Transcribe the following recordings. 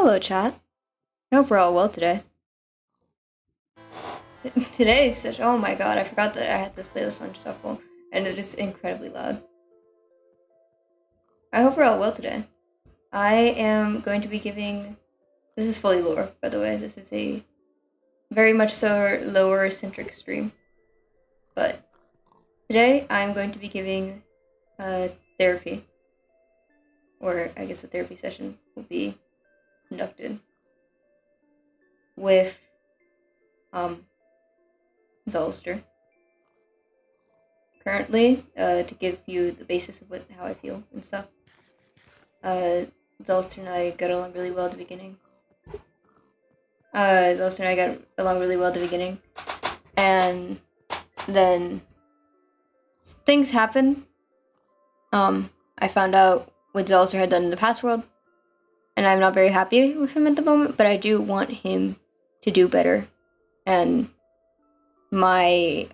Hello, chat. I hope we're all well today. Today's such— oh my god, I forgot that I had this playlist on shuffle, and it is incredibly loud. I hope we're all well today. I am going to be giving— this is fully lore, by the way. This is a very much so lower-centric stream. But today, I'm going to be giving therapy. Or I guess a therapy session will be conducted with Zolster. Currently, to give you the basis of how I feel and stuff. Zolster and I got along really well at the beginning. And then things happened. I found out what Zolster had done in the past world, and I'm not very happy with him at the moment, but I do want him to do better. And my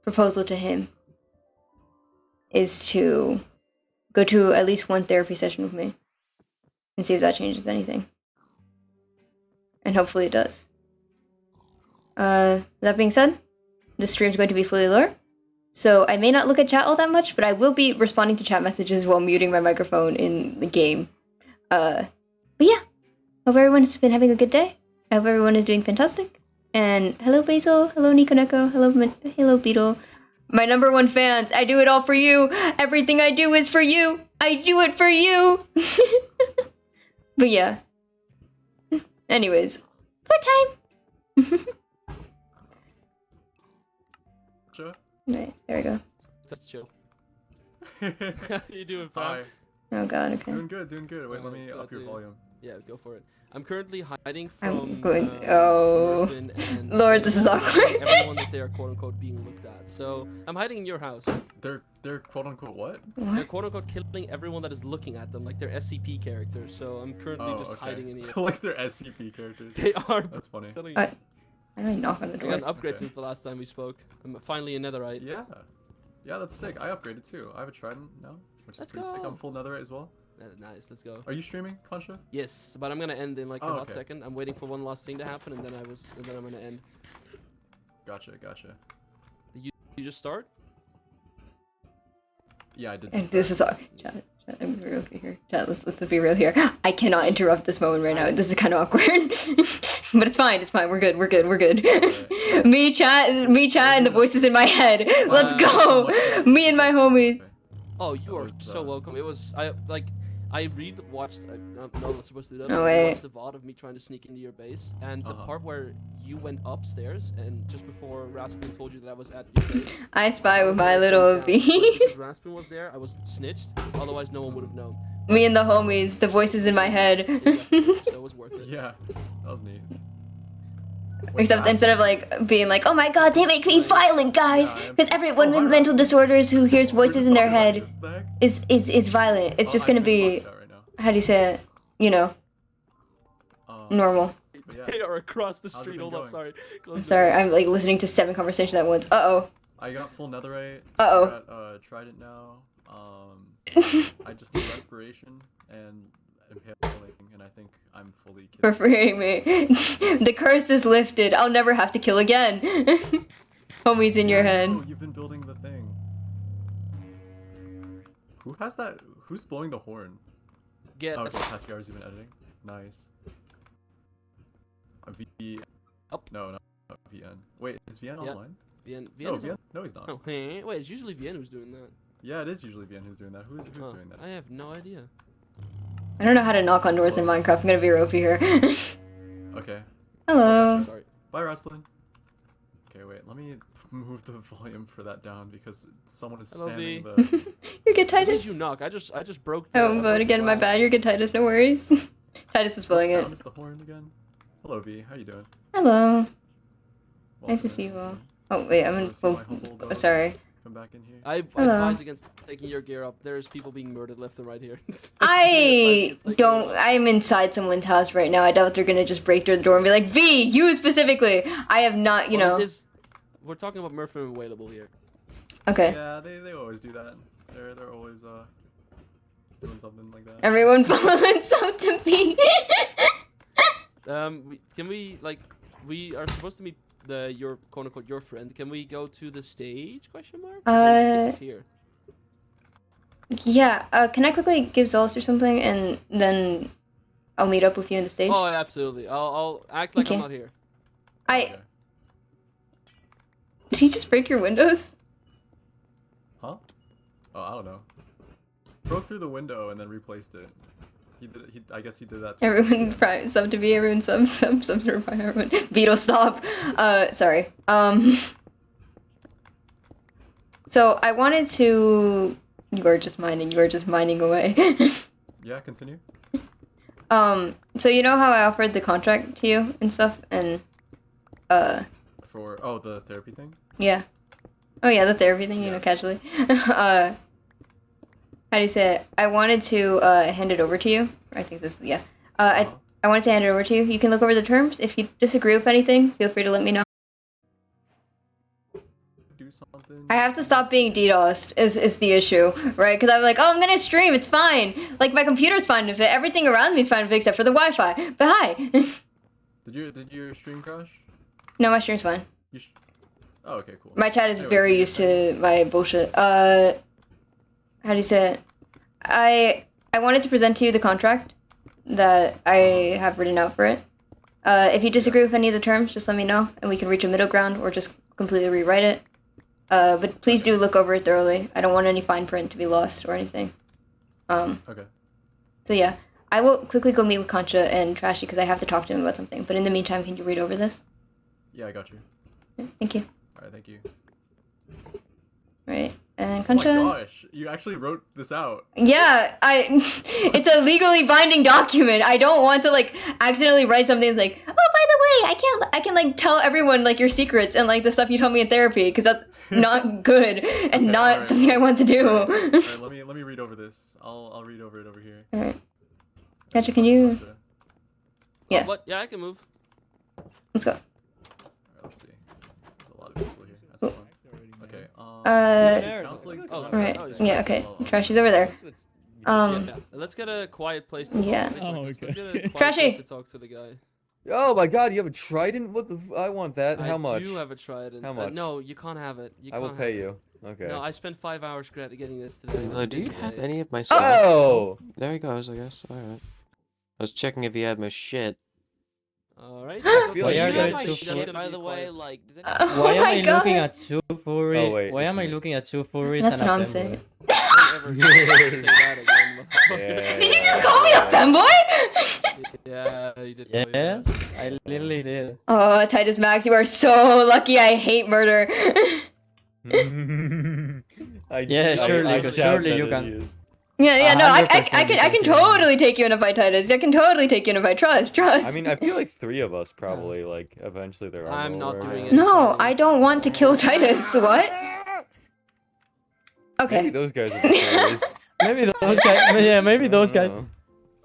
proposal to him is to go to at least one therapy session with me and see if that changes anything. And hopefully it does. That being said, this stream is going to be fully lore, so I may not look at chat all that much, but I will be responding to chat messages while muting my microphone in the game. But yeah, hope everyone has been having a good day. I hope everyone is doing fantastic. And hello Basil, hello Nico Neko, hello Beetle. My #1 fans, I do it all for you. Everything I do is for you. I do it for you. But yeah. Anyways, for time. Sure. Right, there we go. That's chill. How you doing, fam? Oh god, okay. Doing good. Wait, let me up your volume. Yeah, go for it. I'm currently hiding I'm from going— oh Murphin and Lord, this is awkward. everyone that they are quote unquote being looked at. So I'm hiding in your house. They're quote unquote what? They're quote unquote killing everyone that is looking at them, like they're SCP characters. So I'm currently just hiding in here. Like they're SCP characters. They are. That's funny. How do I knock on the I door? got an upgrade since the last time we spoke. I'm finally a netherite. Yeah, that's sick. I upgraded too. I have a trident now, which is pretty sick. I'm full netherite as well. Nice, let's go. Are you streaming, Concha? Yes, but I'm gonna end in like a hot second. I'm waiting for one last thing to happen, and then I'm gonna end. Gotcha. You just start? Yeah, I did. This is all— chat, I'm be real here. Chat, let's be real here. I cannot interrupt this moment right now. This is kind of awkward. But it's fine. We're good. Right. Me, chat, and the voices in my head. Let's go. Me and my homies. Oh, you are so welcome. It was I watched. No, I'm not supposed to do that. Oh, I wait. watched the VOD of me trying to sneak into your base, and the part where you went upstairs, and just before Raspin told you that I was at your base, I spy with my little bee. because Raspin was there, I was snitched. Otherwise, no one would have known. Me and the homies, the voices in my head. Exactly. So it was worth it. Yeah, that was neat. Except instead of like being like, oh my god, they make me violent, guys, because everyone with mental disorders who hears voices in their head is violent. It's just gonna be— how do you say it? You know, normal. They are across the street. Hold up, sorry. I'm sorry, I'm like listening to 7 conversations at once. Uh-oh. I got full netherite. Uh-oh. I got trident now. I just need respiration and impaling, and I think I'm fully killed. For freeing me. The curse is lifted. I'll never have to kill again. Homies in your head. Oh, you've been building the thing. Who has that? Who's blowing the horn? Get oh, it's Pascal's you've been editing. Nice. V. Oh. No, VN. Wait, is VN online? VN. No, VN. No, he's not. Oh, wait, it's usually VN who's doing that. Yeah, it is usually VN who's doing that. Who's doing that? I have no idea. I don't know how to knock on doors in Minecraft. I'm gonna be real here. Okay. Hello. Sorry. Bye, Rasplin. Okay, wait. Let me move the volume for that down because someone is spamming the. You're good, Why Titus. did you knock? I just broke. Oh, but again, my bad. You're good, Titus. No worries. Titus is filling it. What is the horn again? Hello, V. How you doing? Hello. Nice to see you all. Oh wait, I'm in. Oh, sorry. Come back in here. I advise against taking your gear up. There's people being murdered left and right here. I'm inside someone's house right now. I doubt they're gonna just break through the door and be like, V, you specifically. I have not, you know. We're talking about Murphy and Available here. Okay. Yeah, they always do that. They're always doing something like that. Everyone following something to me. Can we like we are supposed to meet your quote unquote your friend? Can we go to the stage? Question mark. 'Cause I think it's here. Yeah. Can I quickly give Zolas or something, and then I'll meet up with you on the stage? Oh, absolutely. I'll act like I'm Okay. not here. I. Did he just break your windows? Huh? Oh, I don't know. Broke through the window and then replaced it. He did. I guess he did that. Everyone sub to be. Everyone sub to reply. Everyone. Beetle stop. Sorry. So I wanted to. You are just mining. You are just mining away. Yeah. Continue. So you know how I offered the contract to you and stuff, and For the therapy thing. yeah. Oh yeah, the therapy thing, you know, casually. How do you say it? I wanted to hand it over to you. I think this, yeah. I wanted to hand it over to you. You can look over the terms. If you disagree with anything, feel free to let me know. Do something. I have to stop being DDoSed is the issue, right? Because I'm like, oh, I'm gonna stream. It's fine. Like my computer's fine with it. Everything around me is fine with it except for the Wi-Fi. But hi. Did your stream crash? No, my stream's fine. Oh, okay, cool. My chat is Anyways, very yeah, used to my bullshit. How do you say it? I wanted to present to you the contract that I have written out for it. If you disagree with any of the terms, just let me know, and we can reach a middle ground or just completely rewrite it. But please do look over it thoroughly. I don't want any fine print to be lost or anything. Okay. So yeah, I will quickly go meet with Concha and Trashy because I have to talk to him about something. But in the meantime, can you read over this? Yeah, I got you. Thank you. All right, thank you. Right, and Oh Concha. my gosh, you actually wrote this out. Yeah, it's a legally binding document. I don't want to like accidentally write something that's like, oh, by the way, I can like tell everyone like your secrets and like the stuff you told me in therapy because that's not good and Okay, not alright. something I want to do. Alright, let me read over this. I'll read over it over here. Alright. Gotcha, can you? Gotcha. Yeah. What? Yeah, I can move. Let's go. Alright, let's see. There's a lot of people here. That's fun. Okay. Sounds like Right. Oh, he's Yeah. Okay. Trashy's over there. Yeah. Let's get a quiet place to talk. Yeah. Actually, Oh, Let's get a quiet Trashy! place to talk to the guy. Oh my god, you have a trident? What the I want that. How I much? do have a trident. How much? No, you can't have it. You I will can't pay have you. Okay. It. No, I spent 5 hours getting this today. It was Oh, a do you busy have day. any of my stuff? Oh! There he goes, I guess. Alright. I was checking if he had my shit. Alright. feel Why like are you there guys two should- furries? By the way, like, does Oh Why am my I god. looking at two furry? Oh, wait, Why it's am I me. looking at two furries That's and what a I'm femboy? saying. Don't ever say that again, motherfucker. Did you just call me a femboy? Yeah, you did. call me that. Yes, I literally did. Oh, Titus Max, you are so lucky. I hate murder. Yeah, surely you can. Yeah, no, I 100% can you can. totally take you in a fight, Titus. I can totally take you in a fight. Trust. I mean, I feel like 3 of us probably, like, eventually there are. I'm not more. doing it. No, I don't want to kill Titus. What? Maybe Okay. those guys are the furries. Maybe those guys. Yeah, maybe I those don't guys. know.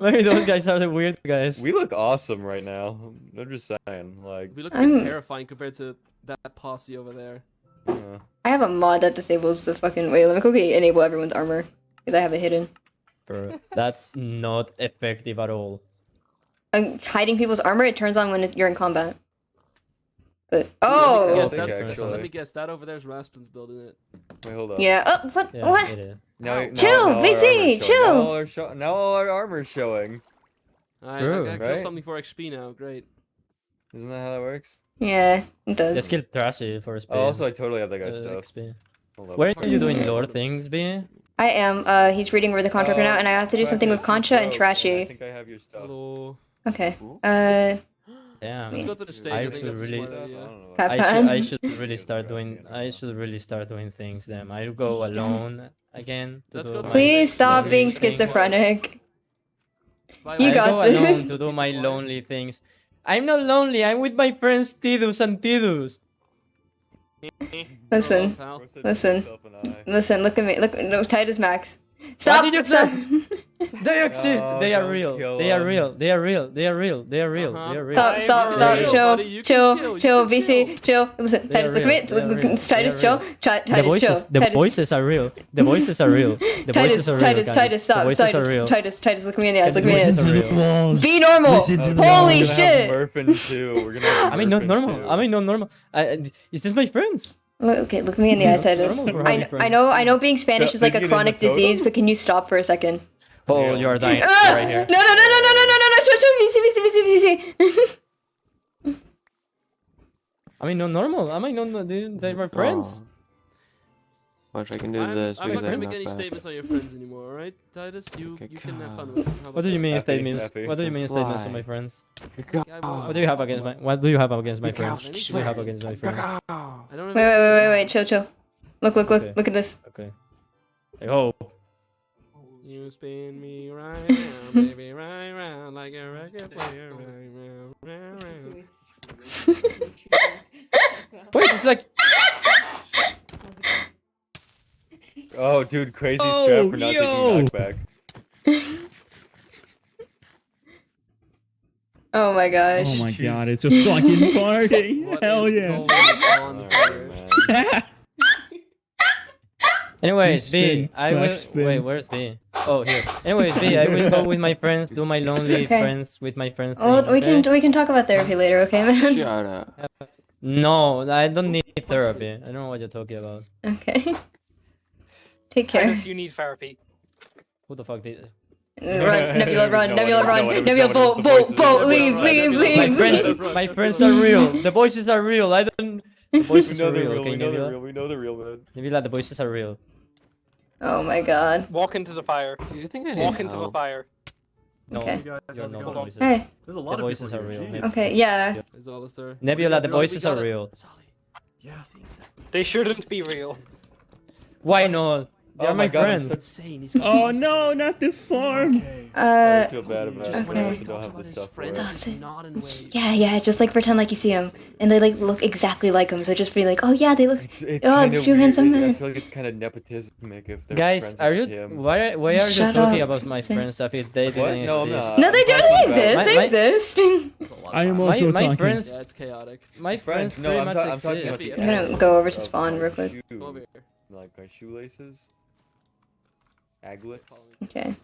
Maybe those guys are the weird guys. We look awesome right now. I'm just saying, like, We look I'm- terrifying compared to that posse over there. I have a mod that disables the fucking. Wait, let me quickly enable everyone's armor because I have it hidden. Bro, that's not effective at all. Hiding people's armor, it turns on when you're in combat. But I oh, Yes, think that- actually. Let me guess. That over there's Rasplin's building it. Wait, hold up. yeah. Oh, what? Yeah, What? it is. Now, Chill, now our VC, armor's showing. chill. Now all our armor's showing. Alright, True, I got right? something for XP now. Great. Isn't that how that works? Yeah, it does. Just kill Trashy for speed. Oh, also, I totally have that guy's stuff. XP. Hold up. Where are you doing lore things, B? I am. He's reading over the contract right now, and I have to do something with Concha and I Trashy. think I have your stuff. Hello. Okay. Damn. Let's go to the stage. I I think should that's a really- smart I idea. don't know. Have I fun. should really start doing. I should really start doing things. Then I'll go alone again. To Let's do go my Please stop lonely being thing. schizophrenic. Bye, You bye. got I'll go this. alone to do my lonely things. I'm not lonely. I'm with my friends Tidus and Tidus. Listen, Pal. Of course I did Listen. myself an eye. listen. Look at me. Look, no, Titus Max. Stop! did you Stop! They exist. Oh, They are don't real. kill They are them. real. They are real. They are real. They are real. Uh-huh. They are real. Stop! Stop! They Stop! are real, Chill! buddy. You can Chill! chill. You Chill! can VC! Chill! Listen, They are Titus, look at me. real. They are real. Titus, They are chill! real. Titus, The chill! voices. The Titus, voices are real. The voices are real. The Titus, voices are real. Titus, guys. Titus, stop! The voices are real. Titus, look me in the eyes. The Look me in voices the are eyes. real. walls. Be normal! Listen to the Holy walls. shit! Murphin too. We're gonna have I mean, not Murphin normal. too. I mean, not normal. Is this my friends? Okay, look me in the eyes, Titus. Normal, we're having I friends. know being Spanish So, is like did a you get in the chronic disease, totem? but can you stop for a second? Oh, Yeah. you are dying Ah! right here. No, VC. I mean, not normal. I mean, no, they're my friends. Oh. Watch, I can do this I'm not because gonna I'm make not any back. statements on your friends anymore, alright, Titus? You Okay, can have fun God. with it. How What about do you that? mean Effie, statements? Effie. What do you mean statements on Fly. my friends? I What do you have against my? What do you have against my friends? Any What do you have friends? against my friends? I don't have Wait, chill. Look Okay. at this. Okay. Hey, oh. You spin me right round, baby, right round, like a record player, right round. Wait, it's like. Oh, dude, crazy Oh, strap for not yo. taking knockback. Oh my gosh. Oh my Jeez. god, it's a fucking party. What Hell is yeah. going on Alright, here? man. Anyways, B, spin I slash will. spin. Wait, where's B? Oh, here. Anyways, B, I will go with my friends, do my lonely Okay. friends with my friends. Well, thing, we okay? can talk about therapy later, okay, man? Shut up. No, I don't need therapy. I don't know what you're talking about. Okay. Take care. Titus, you need therapy. Who the fuck did? Run, Nebula, run, No, Nebula, no, run, no, no, Nebula, no, bolt, the bolt, voices- bolt, the leave, voices- leave, the leave, My voices- leave. friends, my friends are real. The voices are real. I don't. The We voices know are they're real. real. Okay, We know they're Nebula. real. We know they're real, man. Nebula, the voices are real. Oh my god. Walk into the fire. You think I need Walk into the help? fire. No, Okay. Hey guys, you're how's it not going? the voices. Hey. There's a lot The of voices people are here. real. Jeez. Okay, yeah. Is Alistair? Nebula, the No, we voices are gotta- real. Yeah. They shouldn't be real. Why not? They Oh are my my God, friends. Insane. He's got Oh voices. no, not the farm. Okay. I feel bad about Just it. whenever Okay. he I don't talks have about the his stuff for friends, it. Dawson. he's not in waves. Yeah, just like pretend like you see him. And they like look exactly like him, so just be like, oh yeah, they look. It's Oh, kinda it's too weird. handsome I man. feel like it's kind of nepotismic if they're Guys, friends are with you? him. Why are you Shut talking up. about my Say- friends if they What? didn't No, I'm exist? not. No, they I'm don't talking about- exist. My- They my- exist. There's a lot I am of also my talking. friends, Yeah, it's chaotic. my friends No, pretty I'm much talking about exist. the I'm gonna essence go over to of spawn my real quick. Come over shoe. here. Like my shoelaces. Aglets. Okay.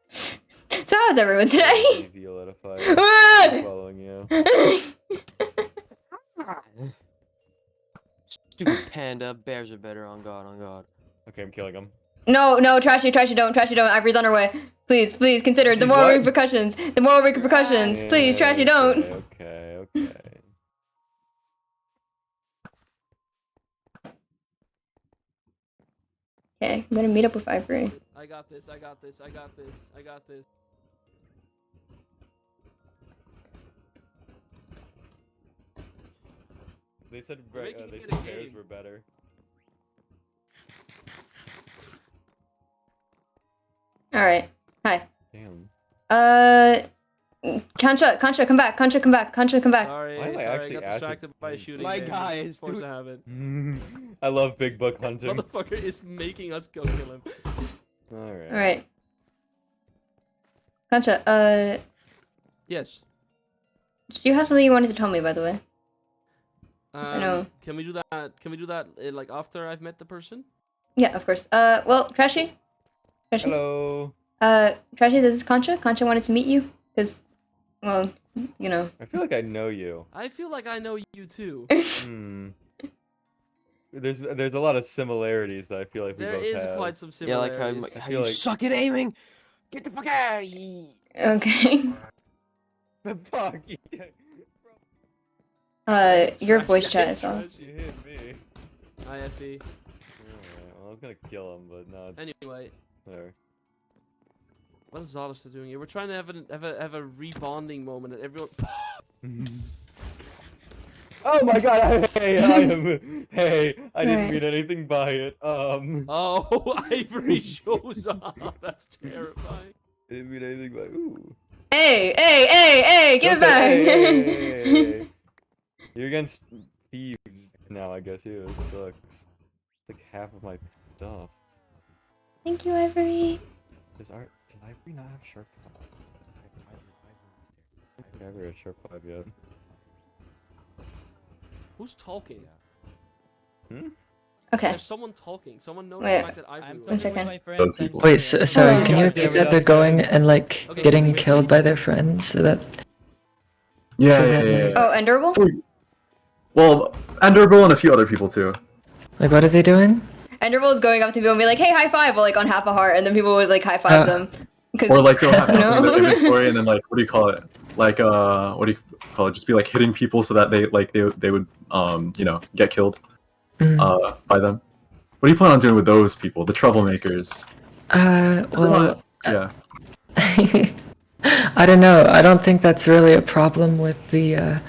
So how's everyone today? ViolettaFire. Ah! I'm following you. Stupid panda. Bears are better on God. Okay, I'm killing him. No, trashy, don't. Ivory's on her way. Please, consider the She's moral what? repercussions. The moral repercussions. Please, trashy, don't. Okay. Okay, I'm gonna meet up with Ivory. I got this. They said We're making they it said a bears game. were better. Alright. Hi. Damn. Concha, come back. Sorry, Why am I sorry, actually I got acid distracted by playing? shooting. My games. guys, Force dude. to habit. I love big book hunting. Motherfucker is making us go kill him. Alright. Alright. Concha, Yes. do you have something you wanted to tell me, by the way? I know. Can we do that? Can we do that like after I've met the person? Yeah, of course. Well, Trashy? Hello. Trashy, this is Concha. Concha wanted to meet you, because, well, you know. I feel like I know you. I feel like I know you too. Hmm. There's a lot of similarities that I feel like we There both is have. quite some Yeah, like similarities. how feel you like- suck at aiming. Get the fuck out of here. Okay. The fuck? Your Trash, voice yeah, chat it's is off. trash. You hit me. Hi, Effie. Alright, well, I was gonna kill him, but no, it's Anyway, there. what is Zolista doing here? We're trying to have a rebonding moment, and everyone. Oh my god! Hey, I am. Hey, I didn't Alright. mean anything by it. Oh, Ivory shows up. That's terrifying. I didn't mean anything by. Ooh. Hey, give it back! Hey. You're against thieves now, I guess. Yeah, this sucks. like half of my stuff. Thank you, Ivory. Does Ivory not have sharp 5? I don't think Ivory has sharp 5 yet. Who's talking? Okay. There's someone talking. Someone noticed Wait. the fact that Ivory I'm was. One second. talking with my friends. Those I'm people. Wait, sorry. sorry, Oh. can you God damn repeat it, that they're that's going fine. and like Okay, getting wait, killed by their friends so that Yeah, So yeah, then, yeah, yeah. Oh, Enderable? Well, Enderbull and a few other people too. like what are they doing? Enderable is going up to people and be like, "Hey, high five!" Like on half a heart, and then people would like high five them. Or like they'll have you something in know? their inventory and then like what do you call it? Like what do you call it? Just be like hitting people so that they would you know, get killed Mm. by them. What do you plan on doing with those people, the troublemakers? Well, Yeah. I don't know. I don't think that's really a problem with the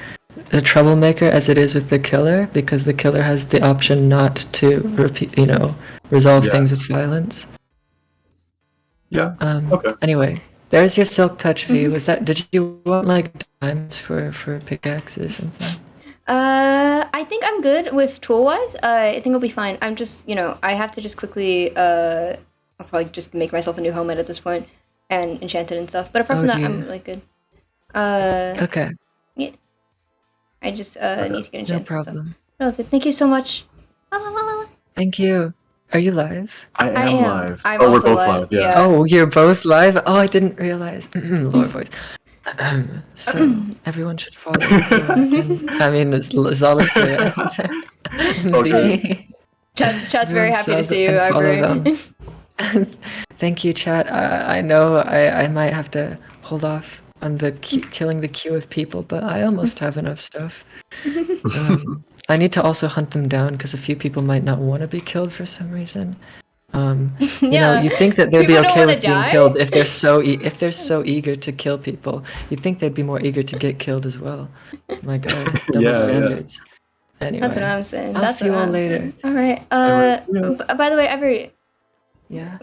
troublemaker as it is with the killer, because the killer has the option not to repeat, resolve Yeah. things with violence. Yeah. Okay. Anyway, there's your silk touch V. Was that? Did you want like diamonds for pickaxes or something? I think I'm good with tool-wise. I think I'll be fine. I'm just, I have to just quickly, I'll probably just make myself a new helmet at this point and enchant it and stuff. But apart from that, I'm dear. like good. Okay, I just need to get no enchanted and stuff. problem. Oh, good. Thank you so much. La, la, la, la, la. Thank you. Are you live? I I am am. live. I'm oh, we're also both live, live. Yeah. yeah. Oh, you're both live? Oh, I didn't realize. Lord voice. So everyone should follow. I mean, it's Zala's Okay. Chat's very happy to sub see you, and follow Ivory. them. Thank you, chat. I know I might have to hold off on the killing the queue of people, but I almost have enough stuff. I need to also hunt them down because a few people might not want to be killed for some reason. Yeah. You think that they'd be People don't okay wanna with being die? killed if they're so eager to kill people. You'd think they'd be more eager to get killed as well. My God, double Yeah, yeah. standards. Anyway, That's what I'm saying. I'll That's see you what all I'm later. saying. All right. Yeah. By the way, Ivory, Yeah.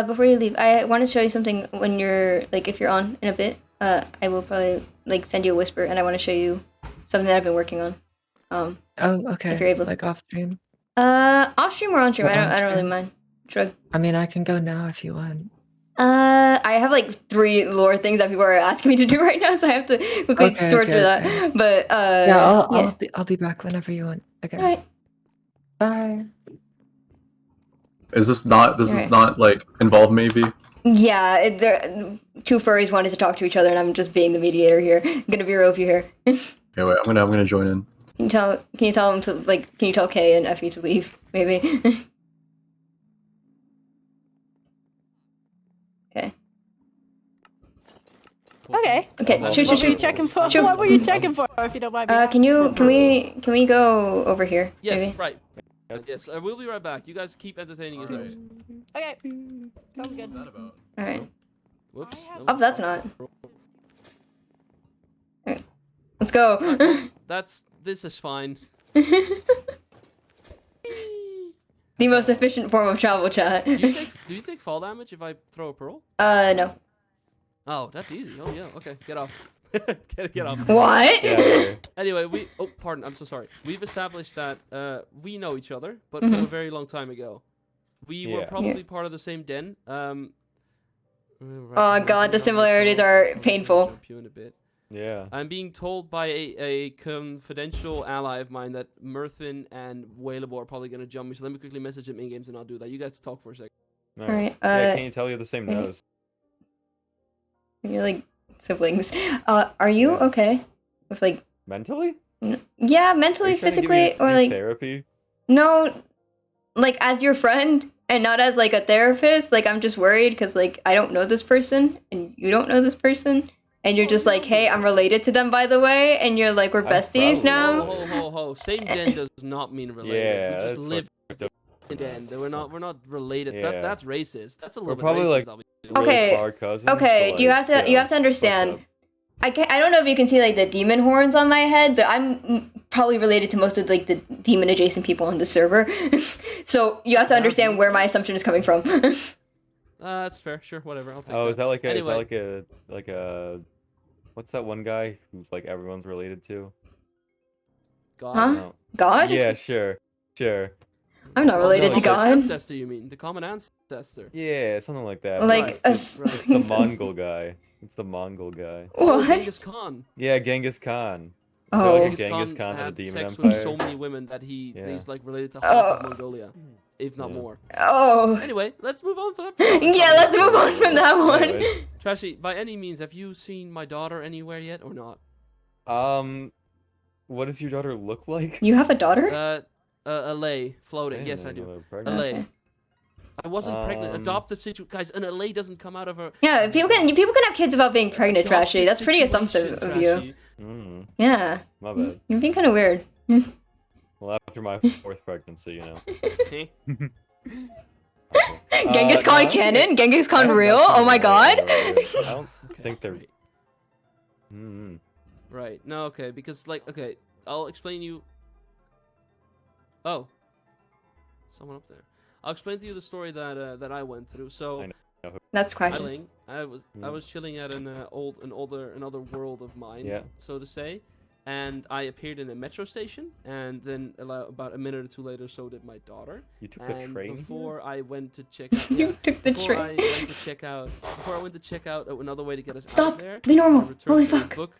before you leave, I want to show you something when you're if you're on in a bit. I will probably send you a whisper, and I want to show you something that I've been working on. Oh, okay. If you're able. Like off stream. Off stream or on stream, Or I don't really on-stream. mind. Shrug. I mean, I can go now if you want. I have 3 lore things that people are asking me to do right now, so I have to quickly Okay, sort through okay. that. But Yeah, yeah. I'll be back whenever you want. Okay. All right. Bye. Is this not? Does this not involve maybe? Yeah, two furries wanted to talk to each other, and I'm just being the mediator here. I'm gonna be real with you here. Okay, wait. I'm gonna join in. Can you tell them to can you tell Kay and Effie to leave, maybe? Okay. Okay. Okay. Well, Shoot, What shoot, were you shoot. checking for? Shoot. What were you checking for, if you don't mind me asking? Can we go over here? Yes, Maybe? right. Yes, I will be right back. You guys keep entertaining yourselves. Okay. Sounds good. What's that about? All right. Whoops. Oh, that's not. Alright. Let's go. This is fine. The most efficient form of travel, chat. Do you take fall damage if I throw a pearl? No. Oh, that's easy. Oh yeah. Okay, get off. get off. What? Yeah. Anyway, pardon. I'm so sorry. We've established that we know each other, but from a very long time ago. We were Yeah. probably part of the same den. Oh God, the similarities are painful. Jump you in a bit. Yeah. I'm being told by a confidential ally of mine that Murthin and Wailabo are probably gonna jump me. So let me quickly message him in games, and I'll do that. You guys talk for a second. Alright, Yeah, can you tell you have the same wait. nose? You're like siblings. Are you Yeah. okay with Mentally? yeah, Are mentally, you trying to give physically, me or like therapy? no, as your friend and not as a therapist? I'm just worried because I don't know this person and you don't know this person. And you're just hey, I'm related to them, by the way. And you're we're besties probably- now. Ho. Same den does not mean related. Yeah, we just that's live fucked up. in den. We're not related. Yeah. That's racist. That's a We're little bit probably, racist. I'll be honest. Okay, Really far cousins, Okay, so, do you have to yeah, you have to fucked understand? up. I don't know if you can see the demon horns on my head, but I'm probably related to most of the demon adjacent people on the server. So you have to understand where my assumption is coming from. That's fair. Sure, whatever. I'll take Oh, that. is that like a Anyway. like a what's that one guy who's everyone's related to? God. Huh? No. God? Yeah, sure. I'm not related no, to the God. Ancestor, you mean? The common ancestor. Yeah, something like that. Like Right, a It's the Mongol guy. It's the Mongol guy. Oh, What? Genghis Khan. Yeah, Genghis Khan. Oh. So like a Genghis Genghis Khan Khan had a had demon sex empire. with so many women that Yeah. he's like related to half of Mongolia, if not Yeah. more. Oh. Anyway, let's move on for that. Yeah, let's move on from that one. Anyways, Trashy, by any means, have you seen my daughter anywhere yet or not? what does your daughter look like? You have a daughter? A lay floating. didn't Yes, know I you do. were A pregnant. lay. Okay. I wasn't pregnant. Um, Adoptive situation, guys. An LA doesn't come out of her. Yeah, people can have kids without being pregnant, Trashy. adopted That's pretty situation, assumptive of you. Trashy. Mm, Yeah. my bad. You're being kind of weird. Well, after my 4th pregnancy, you know. Heh. Genghis Khan canon? Genghis Khan I real? haven't Oh my seen god. it. I don't Okay, think they're. great. Mm, Right. No, okay, because like, okay, I'll explain you. Oh, someone up there. I'll explain to you the story that I went through. So, I know. That's Quackers. chilling, I was chilling at another world of mine, Yeah. so to say, and I appeared in a metro station, and then about a minute or two later, so did my daughter. You took the And train? before I went to check out, You yeah, took the before train. before I went to check out another way to get us out Stop. of there. Be normal. I returned Holy to a fuck. book.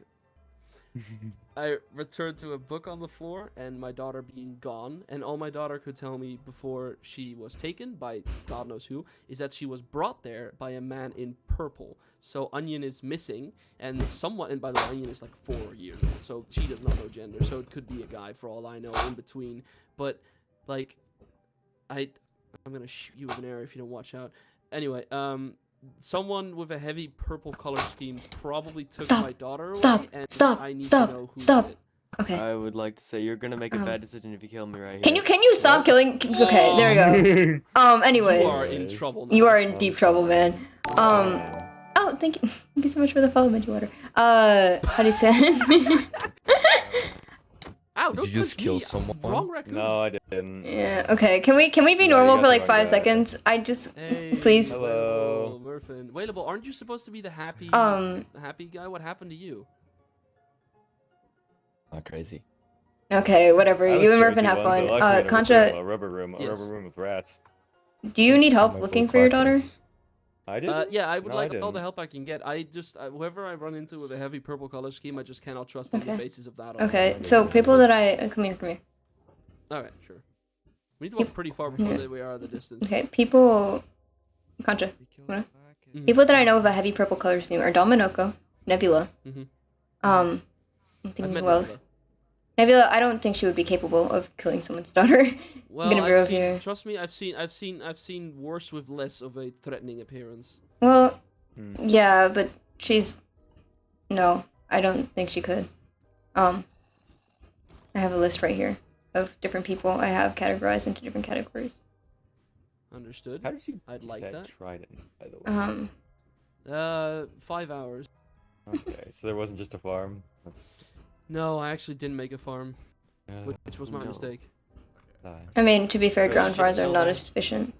I returned to a book on the floor and my daughter being gone, and all my daughter could tell me before she was taken by God knows who is that she was brought there by a man in purple. So Onion is missing, and someone, and by the way, Onion is like 4 years old, so she does not know gender, so it could be a guy for all I know in between. But like, I'm gonna shoot you with an arrow if you don't watch out. Anyway, someone with a heavy purple color scheme probably took Stop. my daughter away, Stop. and Stop. I need Stop. to know who Stop. did it. Okay. I would like to say you're gonna make a Um, bad decision if you kill me right Can here. you stop killing? Okay, there we go. Anyways, You are in trouble now. you are in deep trouble, man. Oh, thank you. Thank you so much for the follow, Water. How do you say it? Ow, don't you just touch kill me. someone? Wrong raccoon. No, I didn't. Yeah. Okay. Can we be No, normal you for got like the 5 wrong guy. seconds? I just Hey, please. Hello. Murphin. Wailable, aren't you supposed to be the happy guy? What happened to you? Not crazy. Okay, whatever. I was You and Murphin crazy have once. I fun. locked me in a Concha, a rubber room Yes. with rats. do you need help My looking blue for your daughter? Quackers. I did. Yeah, I would No, I like all the didn't. help I can get. Whoever I run into with a heavy purple color scheme, I just cannot trust on the Okay. basis of that. alone. Okay, so people that come here. Alright, sure. We need to walk pretty far before Yeah. we are at the distance. Okay, people. Concha. Mhm. People that I know with a heavy purple color scheme are Dominoko, Nebula. Mhm. I'm I've thinking met who else. Nebula. Nebula, I don't think she would be capable of killing someone's daughter. Well, gonna be I've over seen, here. trust me, I've seen worse with less of a threatening appearance. Well, Hmm. yeah, but she's. No, I don't think she could. I have a list right here of different people I have categorized into different categories. Understood. How did you I'd like get that. trident, by the way? 5 hours. Okay, so there wasn't just a farm. That's No, I actually didn't make a farm, which was my no. mistake. I mean, to be fair, Oh, ground shit, farms are no. not as efficient.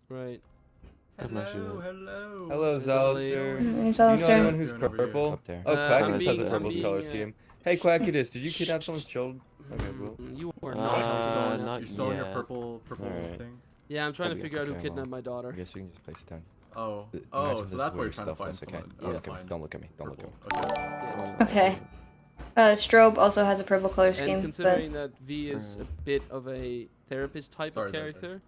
Right. I'm not sure. Hello. Hello, There's Ollie. Zalister. There's Do you know Alistair. anyone who's Doing over here. purple? Up there. Oh, I'm Quackitus has being- a purple I'm color being, scheme. Hey, Quackitus, did you kidnap someone's children? Okay, cool. You are Oh, not. so you're still on- not you're still on your yet. purple Alright. thing. Yeah, I'm trying to Okay, figure out who okay, kidnapped well. my daughter. I guess we can just place it down. Oh, Imagine oh, this so is that's where where you're trying to stuff find was, okay? someone. Don't Oh, look at me. fine. Don't look at me. Don't look at me. Purple. Okay. Yes. Okay. Strobe also has a purple color And scheme, but considering that V is a bit of a therapist type Sorry, of sorry, character,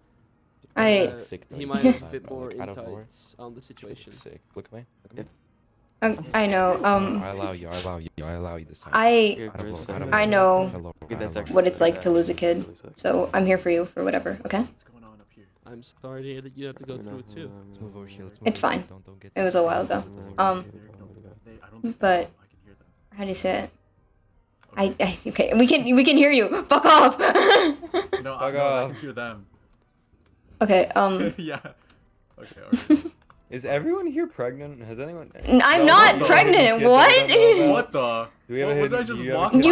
I. Sick, he though. might have a Like, bit more out of nowhere. insights on the situation. Sick. Look at me. Look at me. I know. I allow you. I allow you. I allow you this time. I Here, Out of Chris, low, out of I low. know Hello, Okay, that's hello. actually what it's sorry, like to lose a kid, really sucks. so I'm here for you for whatever. Okay. What's going on up here? I'm sorry to hear that you have to go through it too. Let's move over here. Let's move It's over here. fine. Don't get It was a while ago. I don't think but- I can hear them. How do you say it? Okay. We can hear you. Fuck off. No, I Fuck know, I off. can hear them. Okay. Yeah. Okay, alright. Is everyone here pregnant? Has anyone? I'm No, not no, pregnant. kids I What? don't know about. What the? Do we have a What did hidden- I just do you have a walk hidden-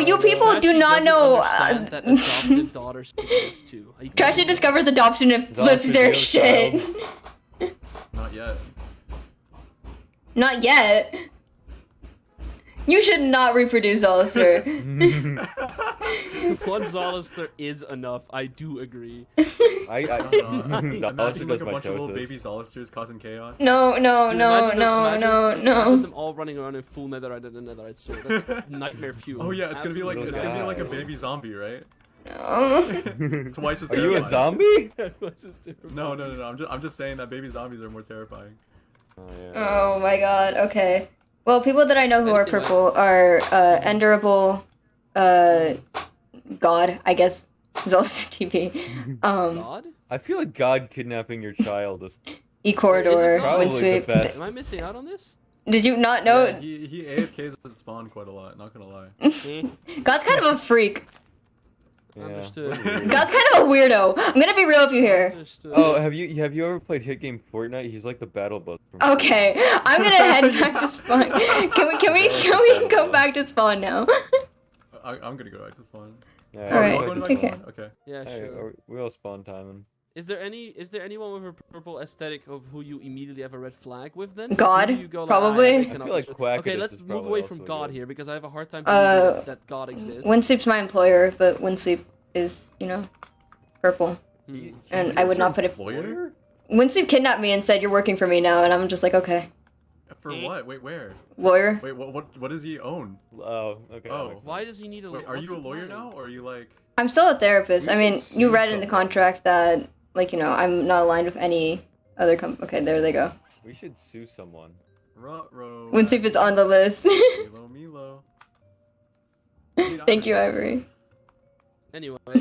You by? people do Trashy not doesn't know. understand that adoptive daughters exist too. Are you Trashy kidding me? discovers adoption and Zalister, flips do their you have a shit. child? Not yet. Not yet. You should not reproduce, Alistair. One Zolister is enough. I do agree. I don't know. Zolister Imagine like does a bunch of little mitosis. baby Zolisters causing chaos. No, no, Dude, no, imagine them- no, imagine- no, Imagine no. them all running around in full netherite and a netherite sword. That's nightmare fuel. Oh yeah, it's gonna be like Absolute it's gonna be like a guy. baby zombie, right? No. Twice as Are you a terrifying. zombie? This is terrible. No, no, no, no. I'm just saying that baby zombies are more terrifying. Oh, yeah. Oh my god, okay. Well, people that I know who are Anyway. purple are Enderable, God, I guess, Zolster TV, God? I feel like God kidnapping your child is E-Corridor, Probably the Windsweep. best. Am I missing out on this? Did you not know? Yeah, he AFKs at spawn quite a lot. Not gonna lie. Eh, God's kind of a freak. Yeah. Understood. God's kind of a weirdo. I'm gonna be real with you here. Understood. Oh, have you ever played hit game Fortnite? He's like the battle bus. from Okay, I'm gonna head back to spawn. Can we go back to spawn now? I'm gonna go back to spawn. Fortnite. Yeah, Alright, We're we're going back back to to okay. spawn. Okay. Yeah, Hey, sure. we all spawn timing. Is there anyone with a purple aesthetic of who you immediately have a red flag with then? God, Or do you go like, probably. I I cannot feel like be- Quackus Okay, let's is move probably away from also God good. here because I have a hard time Uh, believing that God exists. Windsweep's my employer, but Windsweep is, you know, purple. Hmm. And I would not put it. Lawyer? Windsweep kidnapped me and said, "You're working for me now," and I'm just like, okay, For what? Wait, where? lawyer. Wait, what does he own? Oh, okay. that Oh. makes Why sense. does he need a Wait, are what's you a he lawyer planning? now, or are you like? I'm still a therapist. We I mean, should you sue read in the someone. contract that, like, you know, I'm not aligned with any other Okay, there they go. We should sue someone. Ruh-roh. Windsweep is on the list. Milo, Milo. Thank you, Ivory. Anyway, I'm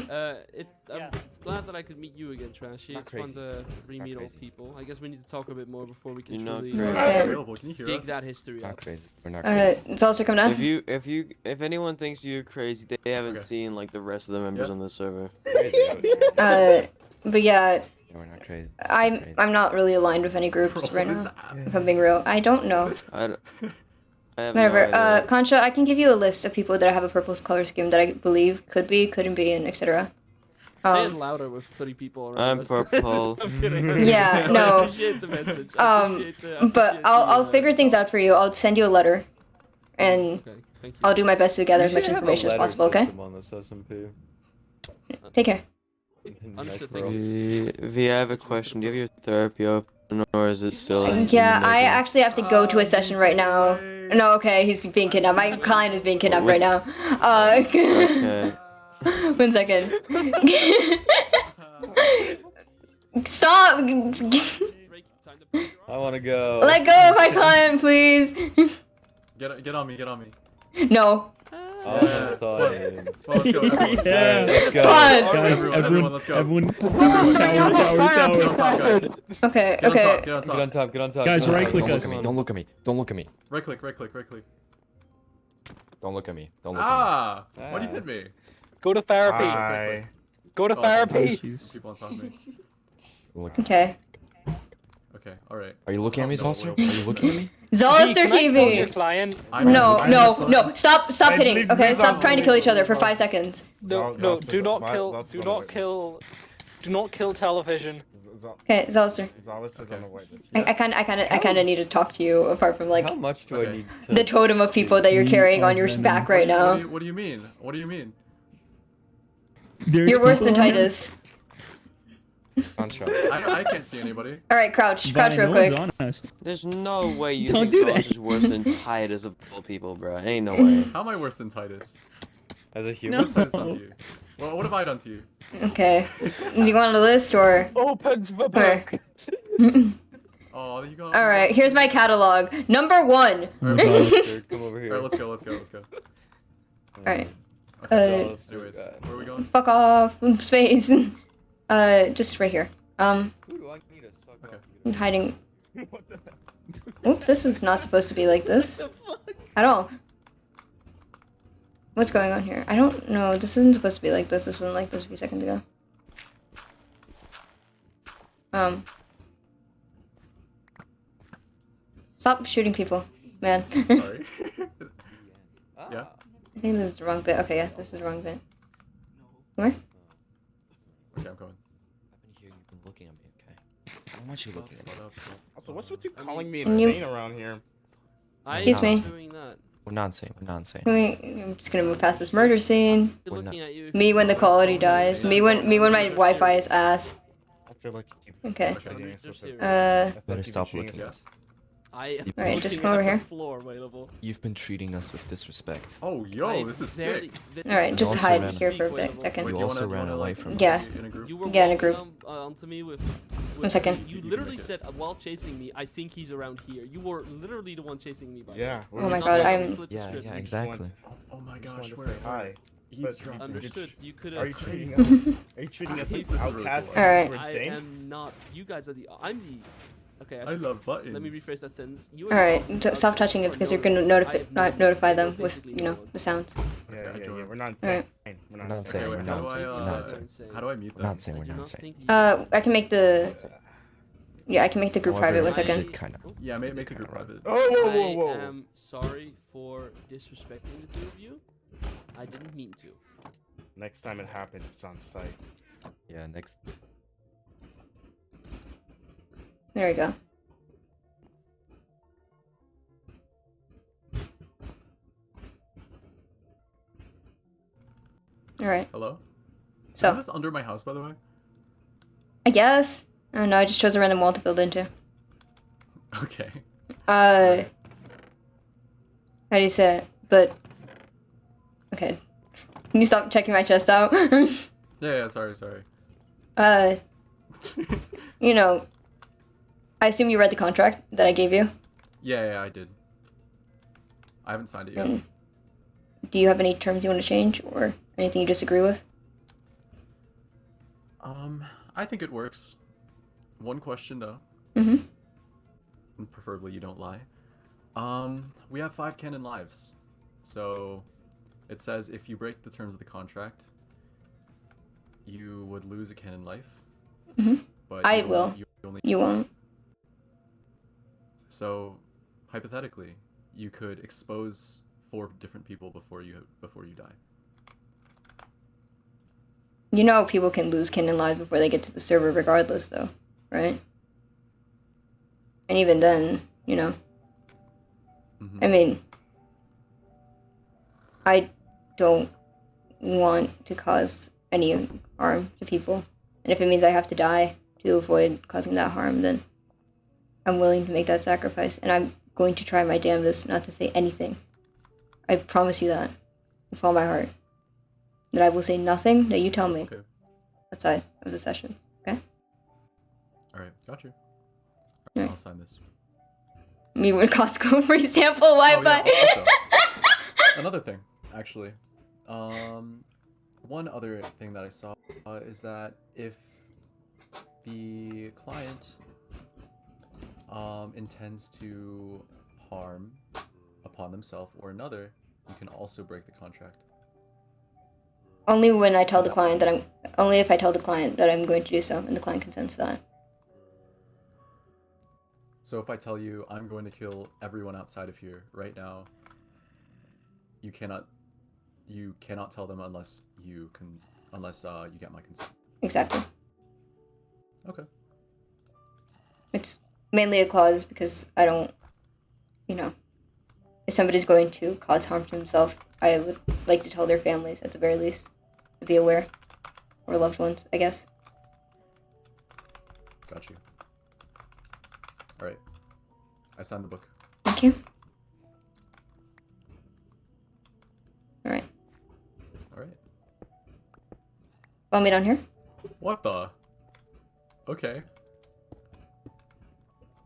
Yeah. glad that I could meet you again, Trashy. Not It's fun crazy. to re-meet old crazy. people. I guess we need to talk a bit more before we can You're not truly crazy. Yeah. Available. Can you hear dig us? that history Not up. crazy. We're not crazy. It's also come down. If anyone thinks you're crazy, they haven't Okay. seen like the rest of the members Yep. on the server. But yeah, No, we're not crazy. I'm not really aligned with any groups Bro, right what is now. that? If I'm being real, I don't know. I have Whatever. No idea. Concha, I can give you a list of people that have a purple color scheme that I believe could be, couldn't be, and etc. Say it louder with 30 people around I'm us. purple. I'm kidding. Yeah, I no. appreciate the message. I appreciate the- I But appreciate I'll the, figure things out for you. I'll send you a letter, and Okay, thank you. I'll do my best to gather We as much should have a information as letter possible. Okay. system on this SMP. Take care. Understood, Nice, thank bro. V, I have a question. Do you have your therapy open, or is it still? in Yeah, I making? actually have to go to a session right now. Way. No, okay, he's being kidnapped. My client is being kidnapped right now. Okay. 1 second. Stop! Break, time to break your I arm. want to go. Let go of my client, please. Get on me. Get on me. No. Oh, that's all I need. Well, let's go. Everyone. Yeah. Let's go. Pause. Guys, Everyone, let's go. everyone, Get tower, on top, tower. guys. Okay, Get on okay. top. Get on Get on top. top. Get on top. Guys, get on right top. click Don't us. look at me. Don't look at me. Don't look at me. Right click. Right click. Right click. Don't look at me. Don't look at Ah! Why do you hit me? Go to therapy. Hi. Go to Oh, therapy. Jeez. People on top of me. me. Don't look at me. Okay. Okay. All right. Are you looking at me, No, Zolster? we're- Are you looking at me? Zolister Can I kill your TV. client? No, I'm no, just- no. Stop I hitting. believe Okay, these stop are trying to kill the- each other for 5 seconds. No, no, do not kill. Do not kill. Do not kill television. Okay, Zolister. Okay. I kind of need to talk to you apart from like How much do I Okay. need to? the totem of people that you're carrying on your back right now. What do you mean? What do you mean? There's You're worse than people on here? Titus. Gunshot. I can't see anybody. All right, crouch Vine, real no quick. one's on us. There's no way you Don't think do Sauce that. is worse than Titus of all people, bro. Ain't no way. How am I worse than Titus? As a What human. has Titus done to you? Well, what have I done to you? Okay. Do you want a list or? Opens the Where? book. Oh, you got. All right. Here's my catalog. Number 1. All right, Zolster, come over all here. right, let's go. Let's go. Let's go. All right. Okay. Zolster, Anyways, God. where are we going? Fuck off. Space. Just right here. Who do I need to suck Okay. off? I'm hiding. Oop, this is not supposed to be like this. At all. What's going on here? I don't know. This isn't supposed to be like this. This wasn't like this a few seconds ago. Stop shooting people, man. Sorry. Ah. Yeah. I think this is the wrong bit. Okay, yeah, this is the wrong bit. Where? Okay, I'm coming. I've been here. You've been looking at me. Okay. I don't want you looking at me. Hold up. Also, what's with you calling me You- insane around here? I Excuse was me. doing that. We're not insane. We're not insane. I'm just gonna move past this murder scene. We're not- Looking at you. Me when the quality dies. Me when my Wi-Fi is ass. I feel like you keep Okay. treating us with Just the- Uh, I feel Better like you've stop been looking treating at us- us. I am Alright, just looking come over at the here. floor available. You've been treating us with disrespect. Oh, yo, this is sick. Alright, just also hide ran- here for a Wait, second. You do also wanna, ran away like, from us. Yeah. in a group? You were Yeah, in a walking group. onto me with 1 second. You literally said while chasing me, I think he's around here. You were literally the one chasing me. By the way. Yeah. Oh my Not god, like I'm. you flipped the Yeah, script. yeah, You exactly. Oh my Just gosh, wanted to where? say hi. Eavesdropping. Understood. You could Are have. you treating us? Are you treating us This like is really outcasts? cool. Alright. We're I insane? am not. You guys are the. I'm the. Okay. I love buttons. Let me rephrase that sentence. You are the Alright, outcast. stop touching it You are because no you're gonna one. notify I have no not one. notify I know them with basically you no know one. the sounds. Yeah, Okay, I yeah, yeah. joined. We're not Alright. insane. We're We're not not insane. insane. Okay, We're wait, not how do I, insane. We're not insane. insane. how do I mute We're them? not insane. I We're do not not insane. think you I can make the. Yeah, I can make the group However, private. 1 I second. did kinda. Yeah, make the group private. Oh, whoa, whoa, I whoa. am sorry for disrespecting the two of you. I didn't mean to. Next time it happens, it's on site. Yeah, next. There we go. Alright, Hello? so Is this under my house, by the way? I guess. I don't know, I just chose a random wall to build into. Okay. How do you say it? But. Okay. Can you stop checking my chest out? Yeah, sorry. You know. I assume you read the contract that I gave you? Yeah, I did. I haven't signed it yet. Mm. Do you have any terms you want to change or anything you disagree with? I think it works. One question though. Mm-hmm. And preferably you don't lie. We have 5 canon lives. So it says if you break the terms of the contract, you would lose a canon life. Mm-hmm. But I you only- will. You won't. So hypothetically, you could expose 4 different people before you die. You know people can lose canon lives before they get to the server regardless though, right? And even then, you know. Mhm. I mean, I don't want to cause any harm to people. And if it means I have to die to avoid causing that harm, then I'm willing to make that sacrifice. And I'm going to try my damnedest not to say anything. I promise you that. With all my heart. That I will say nothing that you tell me Okay. outside of the session. Okay? Alright, got you. Alright. I'll sign this. Me with Costco free sample Oh, Wi-Fi. yeah, also, another thing, actually. One other thing that I saw is that if the client intends to harm upon themselves or another, you can also break the contract. Only when I tell the client that only if I tell the client that I'm going to do so and the client consents to that. So if I tell you I'm going to kill everyone outside of here right now, you cannot tell them unless you get my consent. Exactly. Okay. It's mainly a clause because I don't, you know, if somebody's going to cause harm to himself, I would like to tell their families at the very least to be aware, or loved ones, I guess. Got you. Alright. I signed the book. Thank you. Alright. Alright. Follow me down here. What the? Okay.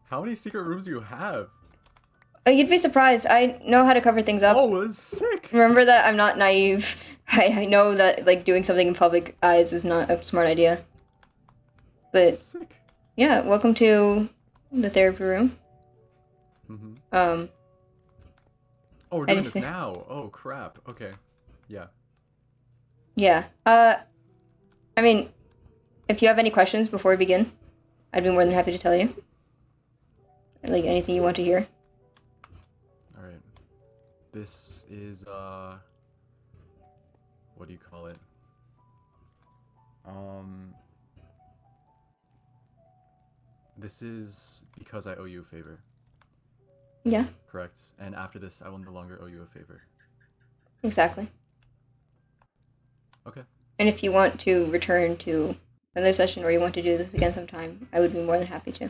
How many secret rooms do you have? You'd be surprised. I know how to cover things up. Oh, that's sick! Remember that I'm not naive. I know that, like, doing something in public eyes is not a smart idea. But, Sick. yeah, welcome to the therapy room. Mm-hmm. Um, Oh, we're I doing just- this now. Oh, crap. Okay. Yeah. yeah. I mean, if you have any questions before we begin, I'd be more than happy to tell you. Like, anything you want to hear. Alright. This is, what do you call it? This is because I owe you a favor. Yeah, Correct. And after this, I will no longer owe you a favor. exactly. Okay. And if you want to return to another session or you want to do this again sometime, I would be more than happy to.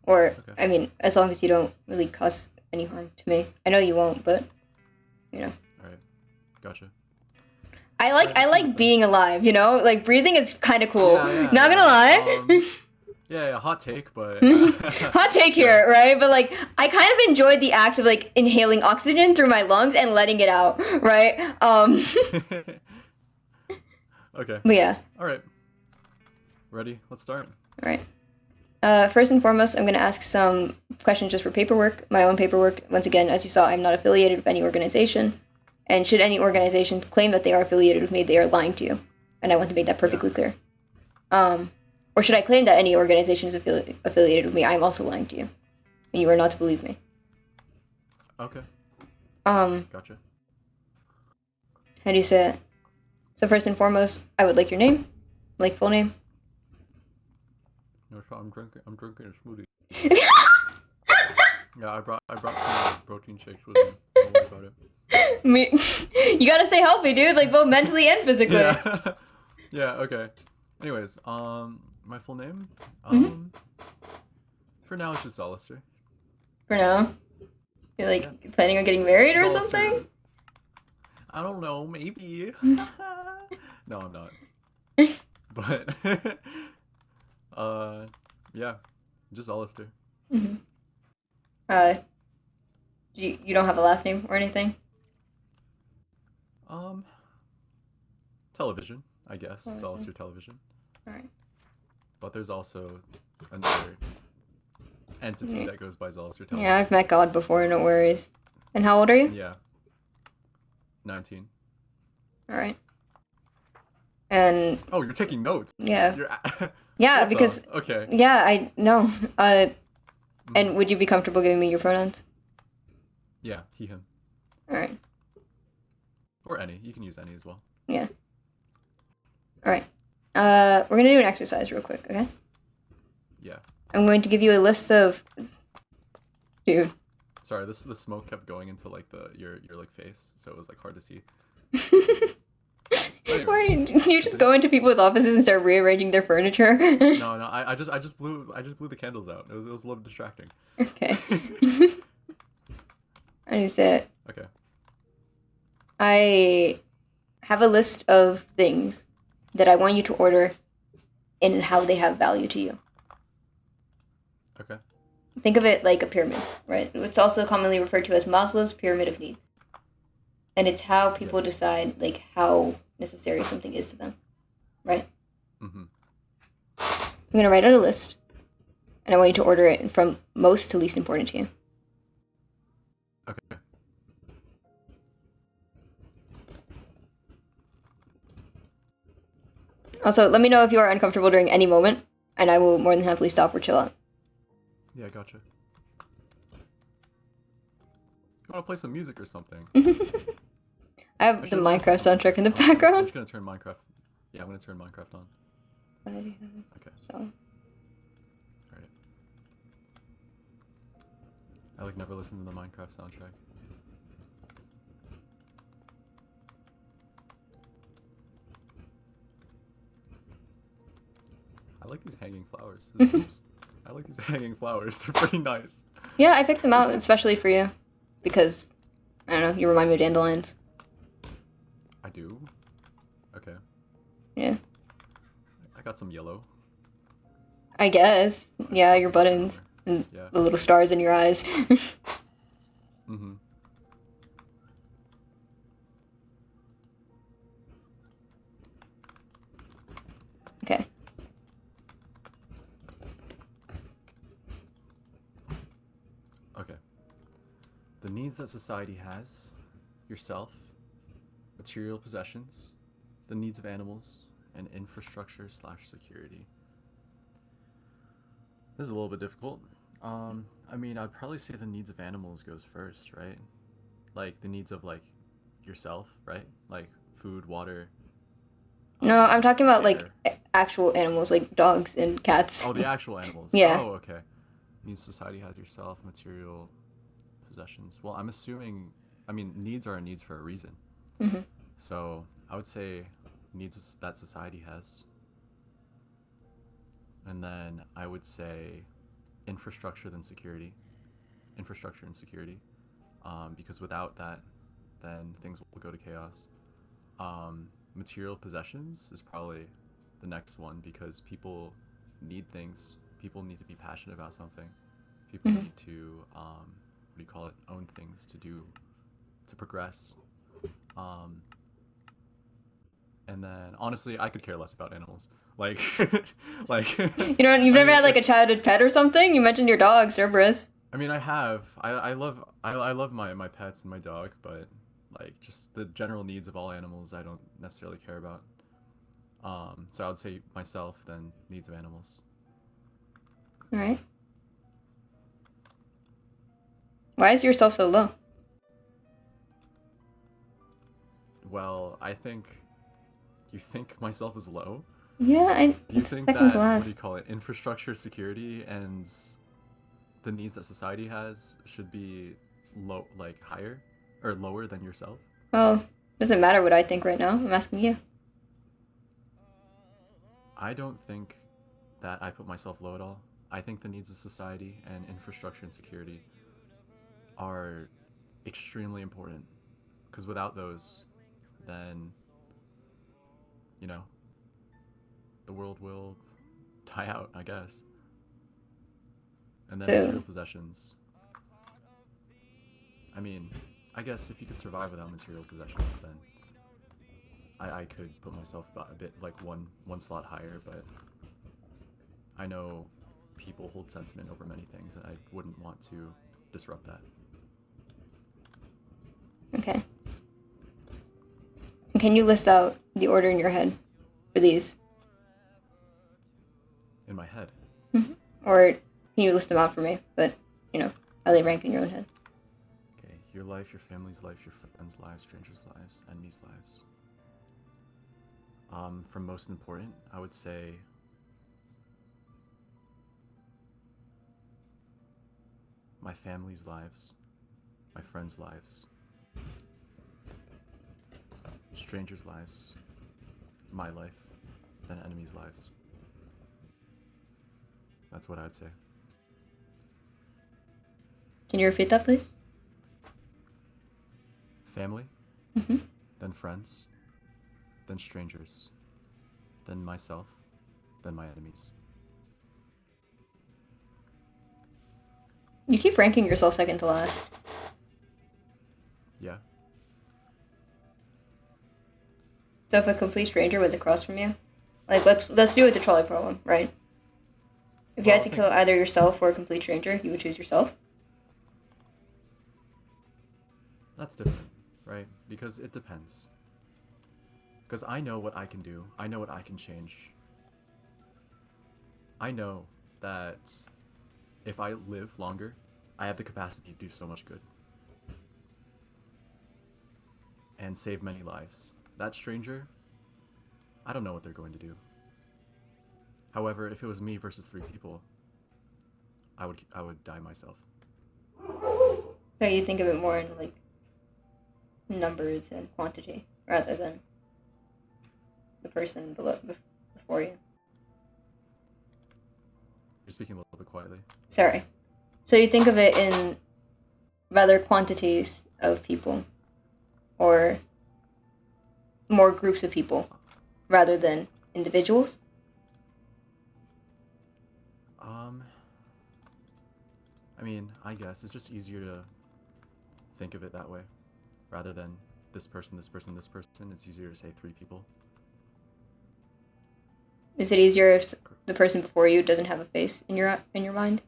Or, Okay. I mean, as long as you don't really cause any harm to me. I know you won't, but, you know. Alright. Gotcha. I like being alive, you know? Like, breathing is kind of cool. Yeah, Not gonna lie. Yeah, hot take, but... Hot take here, right? But, like, I kind of enjoyed the act of, like, inhaling oxygen through my lungs and letting it out, right? Okay. But yeah. Alright. Ready? Let's start. Alright. First and foremost, I'm going to ask some questions just for paperwork, my own paperwork. Once again, as you saw, I'm not affiliated with any organization. And should any organization claim that they are affiliated with me, they are lying to you. And I want to make that perfectly clear. Or should I claim that any organization is affiliated with me, I am also lying to you. And you are not to believe me. Okay. Gotcha. Gotcha. How do you say it? So first and foremost, I would like your name. Like full name. No, I'm drinking a smoothie. Yeah, I brought some protein shakes with me. Don't worry about it. You gotta stay healthy, dude. Like both mentally and physically. Yeah. Yeah. Okay. Anyways, my full name. For now, it's just Alistair. For now. You're like planning on getting married or something? I don't know. Maybe. No, I'm not. But yeah, just Alistair. You don't have a last name or anything? Television, I guess. It's Alistair Television. Alright. But there's also another entity that goes by Alistair Television. Yeah, I've met God before, no worries. And how old are you? Yeah. 19. Alright. And oh, you're taking notes. Yeah. You're yeah, because okay. Yeah, I know. And would you be comfortable giving me your pronouns? Yeah, he, him. Alright. Or any. You can use any as well. Yeah. Alright. We're gonna do an exercise real quick, okay? Yeah. I'm going to give you a list of dude. Sorry, the smoke kept going into like your like face, so it was like hard to see. Why you just go into people's offices and start rearranging their furniture? No, I just blew the candles out. It was a little distracting. Okay. I just said. Okay. I have a list of things that I want you to order and how they have value to you. Okay. Think of it like a pyramid, right? It's also commonly referred to as Maslow's pyramid of needs. And it's how people decide like how necessary something is to them, right? I'm gonna write out a list, and I want you to order it from most to least important to you. Okay. Also, let me know if you are uncomfortable during any moment, and I will more than happily stop or chill out. Yeah, gotcha. You want to play some music or something? I have the Minecraft soundtrack in the background. I'm just gonna turn Minecraft. Yeah, I'm gonna turn Minecraft on. Okay. So. Alright. I like never listened to the Minecraft soundtrack. I like these hanging flowers. Oops. I like these hanging flowers. They're pretty nice. Yeah, I picked them out especially for you, because I don't know, you remind me of dandelions. I do. Okay. Yeah. I got some yellow. I guess. Yeah, your buttons and the little stars in your eyes. Okay. Okay. The needs that society has, yourself, material possessions, the needs of animals, and infrastructure/security. This is a little bit difficult. I mean, I'd probably say the needs of animals goes first, right? Like the needs of like yourself, right? Like food, water. No, I'm talking about like actual animals, like dogs and cats. Oh, the actual animals. Yeah. Oh, okay. Needs society has yourself, material possessions. Well, I'm assuming, I mean, needs are needs for a reason. Mm-hmm. So I would say needs that society has. And then I would say infrastructure and security. Because without that, then things will go to chaos. Material possessions is probably the next one because people need things. People need to be passionate about something. People need to, own things to progress. And then honestly, I could care less about animals. Like, you've never had like a childhood pet or something? You mentioned your dog, Cerberus. I mean, I have. I love my pets and my dog, but like just the general needs of all animals, I don't necessarily care about. So I would say myself, then needs of animals. All right. Why is yourself so low? Well, I think. You think myself is low? Yeah, Do you think second that class. what do you call it? Infrastructure, security, and the needs that society has should be low, like higher or lower than yourself? Well, doesn't matter what I think right now. I'm asking you. I don't think that I put myself low at all. I think the needs of society and infrastructure and security are extremely important. Because without those, then, the world will die out, I guess. And then material possessions. I mean, I guess if you could survive without material possessions, then I could put myself a bit like one slot higher, but I know people hold sentiment over many things, and I wouldn't want to disrupt that. Okay. Can you list out the order in your head for these? In my head? Mm-hmm. Or can you list them out for me? But, how they rank in your own head. Okay, your life, your family's life, your friends' lives, strangers' lives, enemies' lives. From most important, I would say my family's lives, my friends' lives, strangers' lives, my life, then enemies' lives. That's what I'd say. Can you repeat that, please? Family, then friends, then strangers, then myself, then my enemies. You keep ranking yourself second to last. Yeah. So if a complete stranger was across from you, like let's do it the trolley problem, right? If you had to kill either yourself or a complete stranger, you would choose yourself. That's different, right? Because it depends. Because I know what I can do. I know what I can change. I know that if I live longer, I have the capacity to do so much good. And save many lives. That stranger, I don't know what they're going to do. However, if it was me versus 3 people, I would die myself. So you think of it more in like numbers and quantity rather than the person before you. You're speaking a little bit quietly. Sorry. So you think of it in rather quantities of people or more groups of people rather than individuals? I mean, I guess it's just easier to think of it that way rather than this person, this person, this person. It's easier to say 3 people. Is it easier if the person before you doesn't have a face in your mind?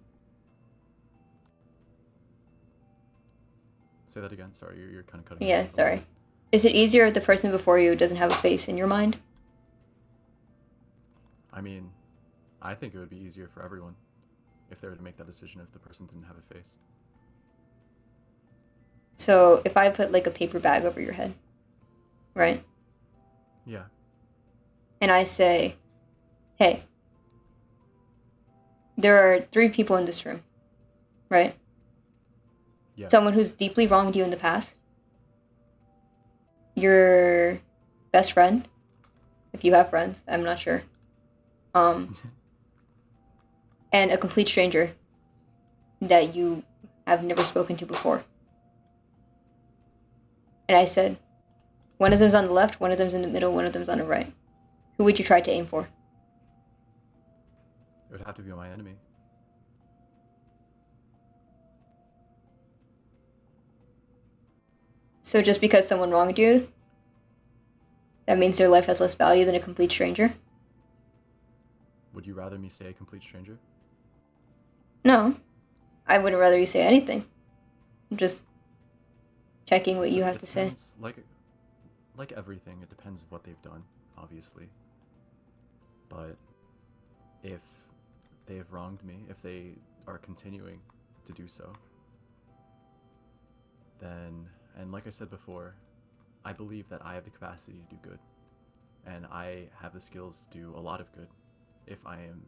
Say that again. Sorry, you're kind of cutting. Yeah, sorry. Is it easier if the person before you doesn't have a face in your mind? I mean, I think it would be easier for everyone if they were to make that decision if the person didn't have a face. So if I put like a paper bag over your head, right? Yeah. And I say, hey, there are 3 people in this room, right? Yeah. someone who's deeply wronged you in the past, your best friend, if you have friends, I'm not sure, and a complete stranger that you have never spoken to before. And I said, one of them's on the left, one of them's in the middle, one of them's on the right. Who would you try to aim for? It would have to be my enemy. So just because someone wronged you, that means their life has less value than a complete stranger? Would you rather me say a complete stranger? No. I wouldn't rather you say anything. I'm just checking what you have to say. Like everything, it depends what they've done, obviously. But if they have wronged me, if they are continuing to do so, then, and like I said before, I believe that I have the capacity to do good. And I have the skills to do a lot of good if I'm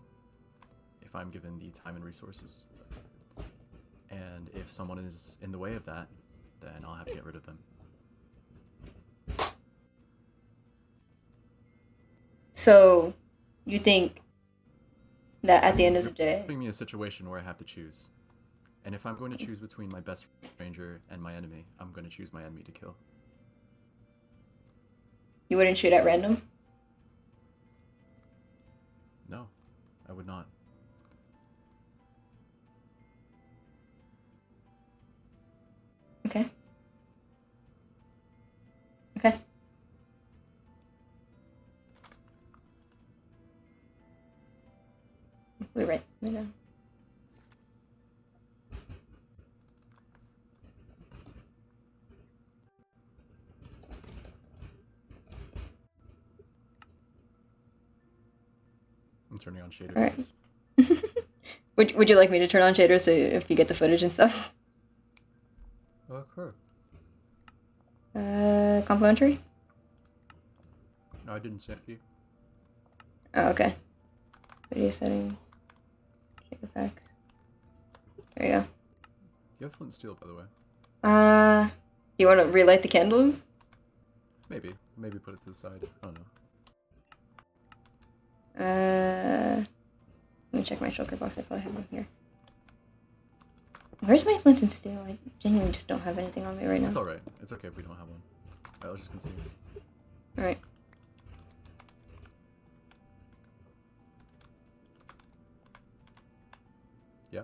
given the time and resources. And if someone is in the way of that, then I'll have to get rid of them. So, you think that at the end of the day... Putting me in a situation where I have to choose. And if I'm going to choose between my best stranger and my enemy, I'm going to choose my enemy to kill. You wouldn't shoot at random? No, I would not. Okay. Okay. We write this down. I'm turning on shaders. All right. Would you like me to turn on shaders so if you get the footage and stuff? Okay. Complimentary? No, I didn't send you. Oh, okay. Video settings. Shader packs. There you go. You have flint and steel, by the way. You want to relight the candles? Maybe put it to the side. I don't know. Let me check my shulker box. I probably have one here. Where's my flint and steel? I genuinely just don't have anything on me right now. It's alright. It's okay if we don't have one. Alright, let's just continue. Alright. Yeah.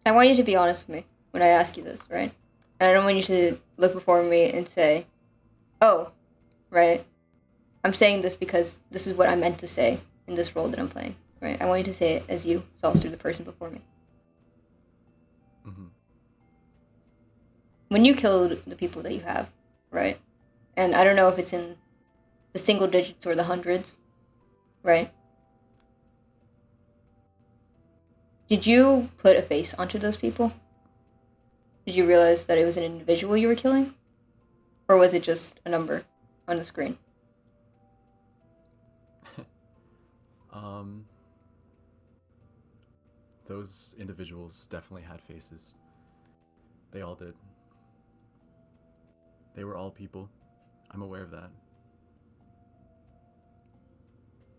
I want you to be honest with me when I ask you this, right? And I don't want you to look before me and say, oh, right? I'm saying this because this is what I meant to say in this role that I'm playing, right? I want you to say it as you, so I'll through the person before me. Mm-hmm. When you killed the people that you have, right? And I don't know if it's in the single digits or the hundreds, right? Did you put a face onto those people? Did you realize that it was an individual you were killing? Or was it just a number on the screen? Those individuals definitely had faces. They all did. They were all people. I'm aware of that.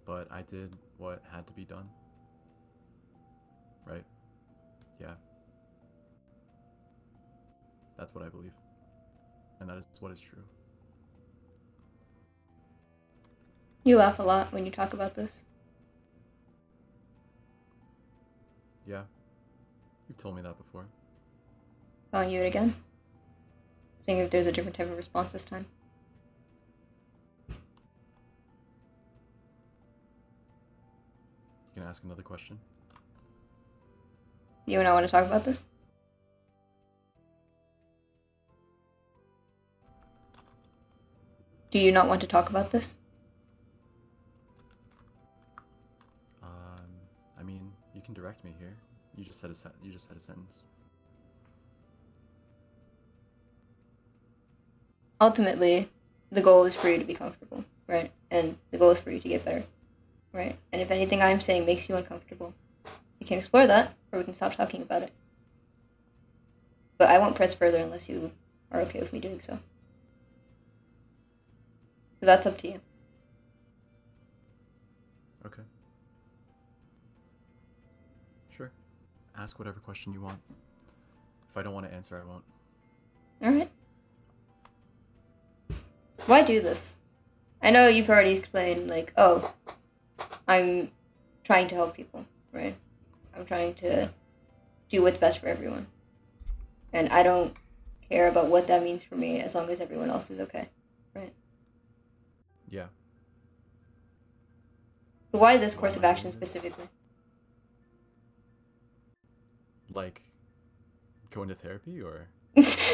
But I did what had to be done. Right? Yeah. That's what I believe. And that is what is true. You laugh a lot when you talk about this. Yeah. You've told me that before. Telling you it again. Seeing if there's a different type of response this time. You can ask another question. You and I want to talk about this? Do you not want to talk about this? I mean, you can direct me here. You just said a sentence. Ultimately, the goal is for you to be comfortable, right? And the goal is for you to get better, right? And if anything I'm saying makes you uncomfortable, we can explore that, or we can stop talking about it. But I won't press further unless you are okay with me doing so. So that's up to you. Okay. Sure. Ask whatever question you want. If I don't want to answer, I won't. Alright. Why do this? I know you've already explained, like, oh, I'm trying to help people, right? I'm trying to do what's best for everyone. And I don't care about what that means for me as long as everyone else is okay, right? Yeah. Why this course of action specifically? Like, going to therapy, or?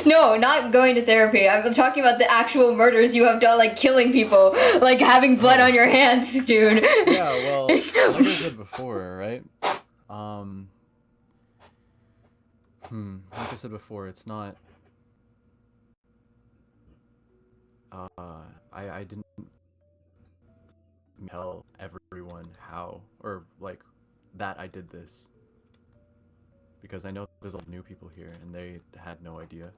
No, not going to therapy. I'm talking about the actual murders you have done, like killing people, like having blood on your hands, dude. Yeah, well, like I said before, right? Like I said before, it's not... I didn't tell everyone how, or like, that I did this. Because I know there's a lot of new people here, and they had no idea.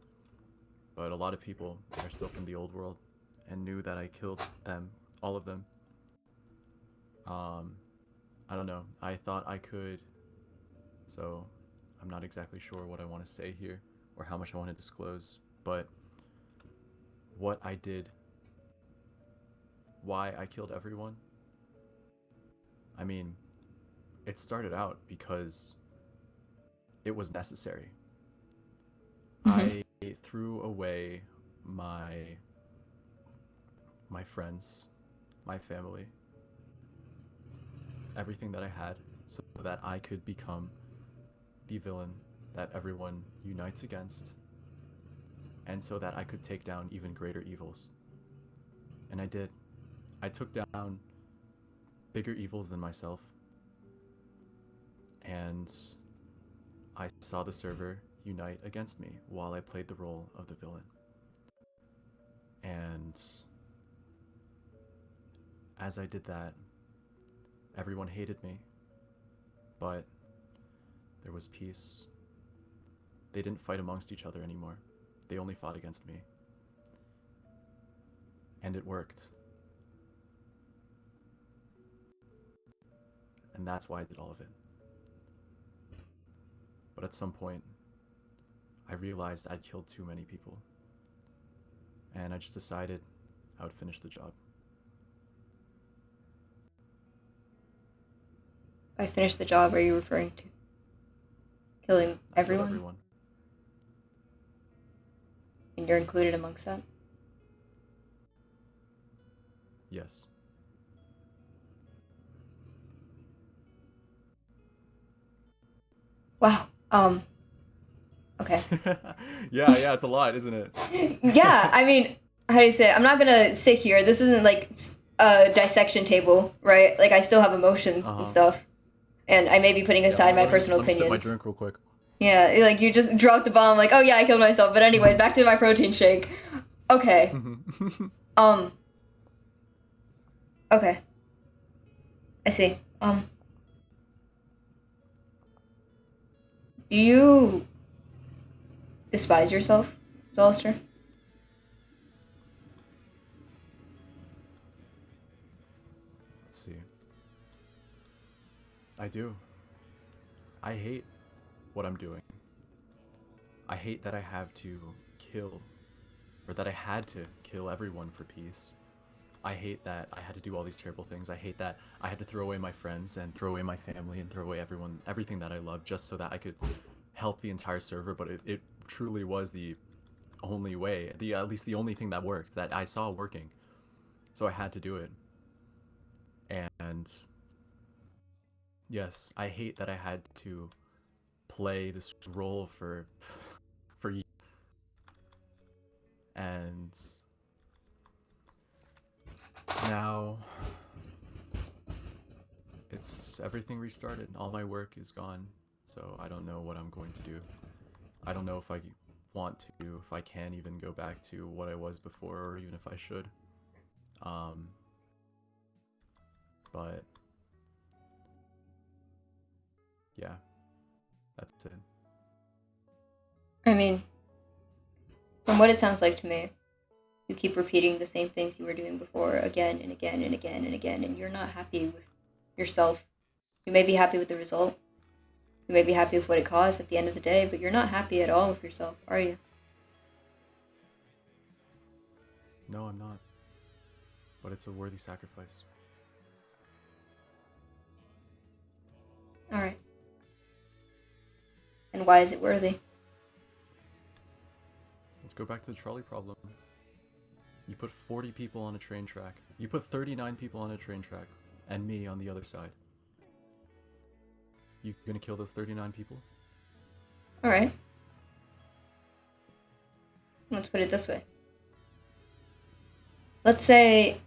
But a lot of people are still from the old world, and knew that I killed them, all of them. I don't know, I thought I could, so I'm not exactly sure what I want to say here, or how much I want to disclose, but what I did, why I killed everyone, I mean, it started out because it was necessary. I threw away my friends, my family, everything that I had, so that I could become the villain that everyone unites against, and so that I could take down even greater evils. And I did. I took down bigger evils than myself, and I saw the server unite against me while I played the role of the villain. And as I did that, everyone hated me, but there was peace. They didn't fight amongst each other anymore. They only fought against me. And it worked. And that's why I did all of it. But at some point, I realized I'd killed too many people. And I just decided I would finish the job. By finish the job, are you referring to killing everyone? Everyone. And you're included amongst that? Yes. Wow. Okay. yeah, it's a lot, isn't it? Yeah, I mean, how do you say it? I'm not gonna sit here. This isn't like a dissection table, right? Like, I still have emotions and stuff. And I may be putting aside my personal opinions. Let me sip my drink real quick. Yeah, like, you just dropped the bomb, like, oh yeah, I killed myself. But anyway, back to my protein shake. Okay. Okay. I see. Do you despise yourself, Zolister? Let's see. I do. I hate what I'm doing. I hate that I have to kill, or that I had to kill everyone for peace. I hate that I had to do all these terrible things. I hate that I had to throw away my friends and throw away my family and throw away everything that I love just so that I could help the entire server, but it truly was the only way, at least the only thing that worked, that I saw working. So I had to do it. And yes, I hate that I had to play this role for years. And now it's everything restarted. All my work is gone, so I don't know what I'm going to do. I don't know if I want to, if I can even go back to what I was before, or even if I should. But yeah, that's it. I mean, From what it sounds like to me, you keep repeating the same things you were doing before again and again and again and again, and you're not happy with yourself. You may be happy with the result. You may be happy with what it caused at the end of the day, but you're not happy at all with yourself, are you? No, I'm not. But it's a worthy sacrifice. Alright. And why is it worthy? Let's go back to the trolley problem. You put 40 people on a train track. You put 39 people on a train track, and me on the other side. You gonna kill those 39 people? Alright. Let's put it this way. Let's say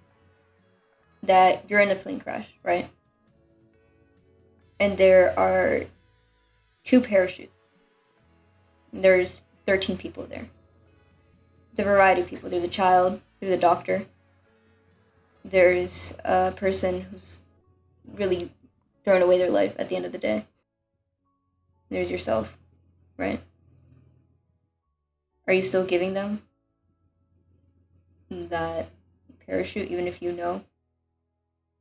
that you're in a plane crash, right? And there are 2 parachutes. And there's 13 people there. It's a variety of people. There's a child, there's a doctor, there's a person who's really throwing away their life at the end of the day. There's yourself, right? Are you still giving them that parachute even if you know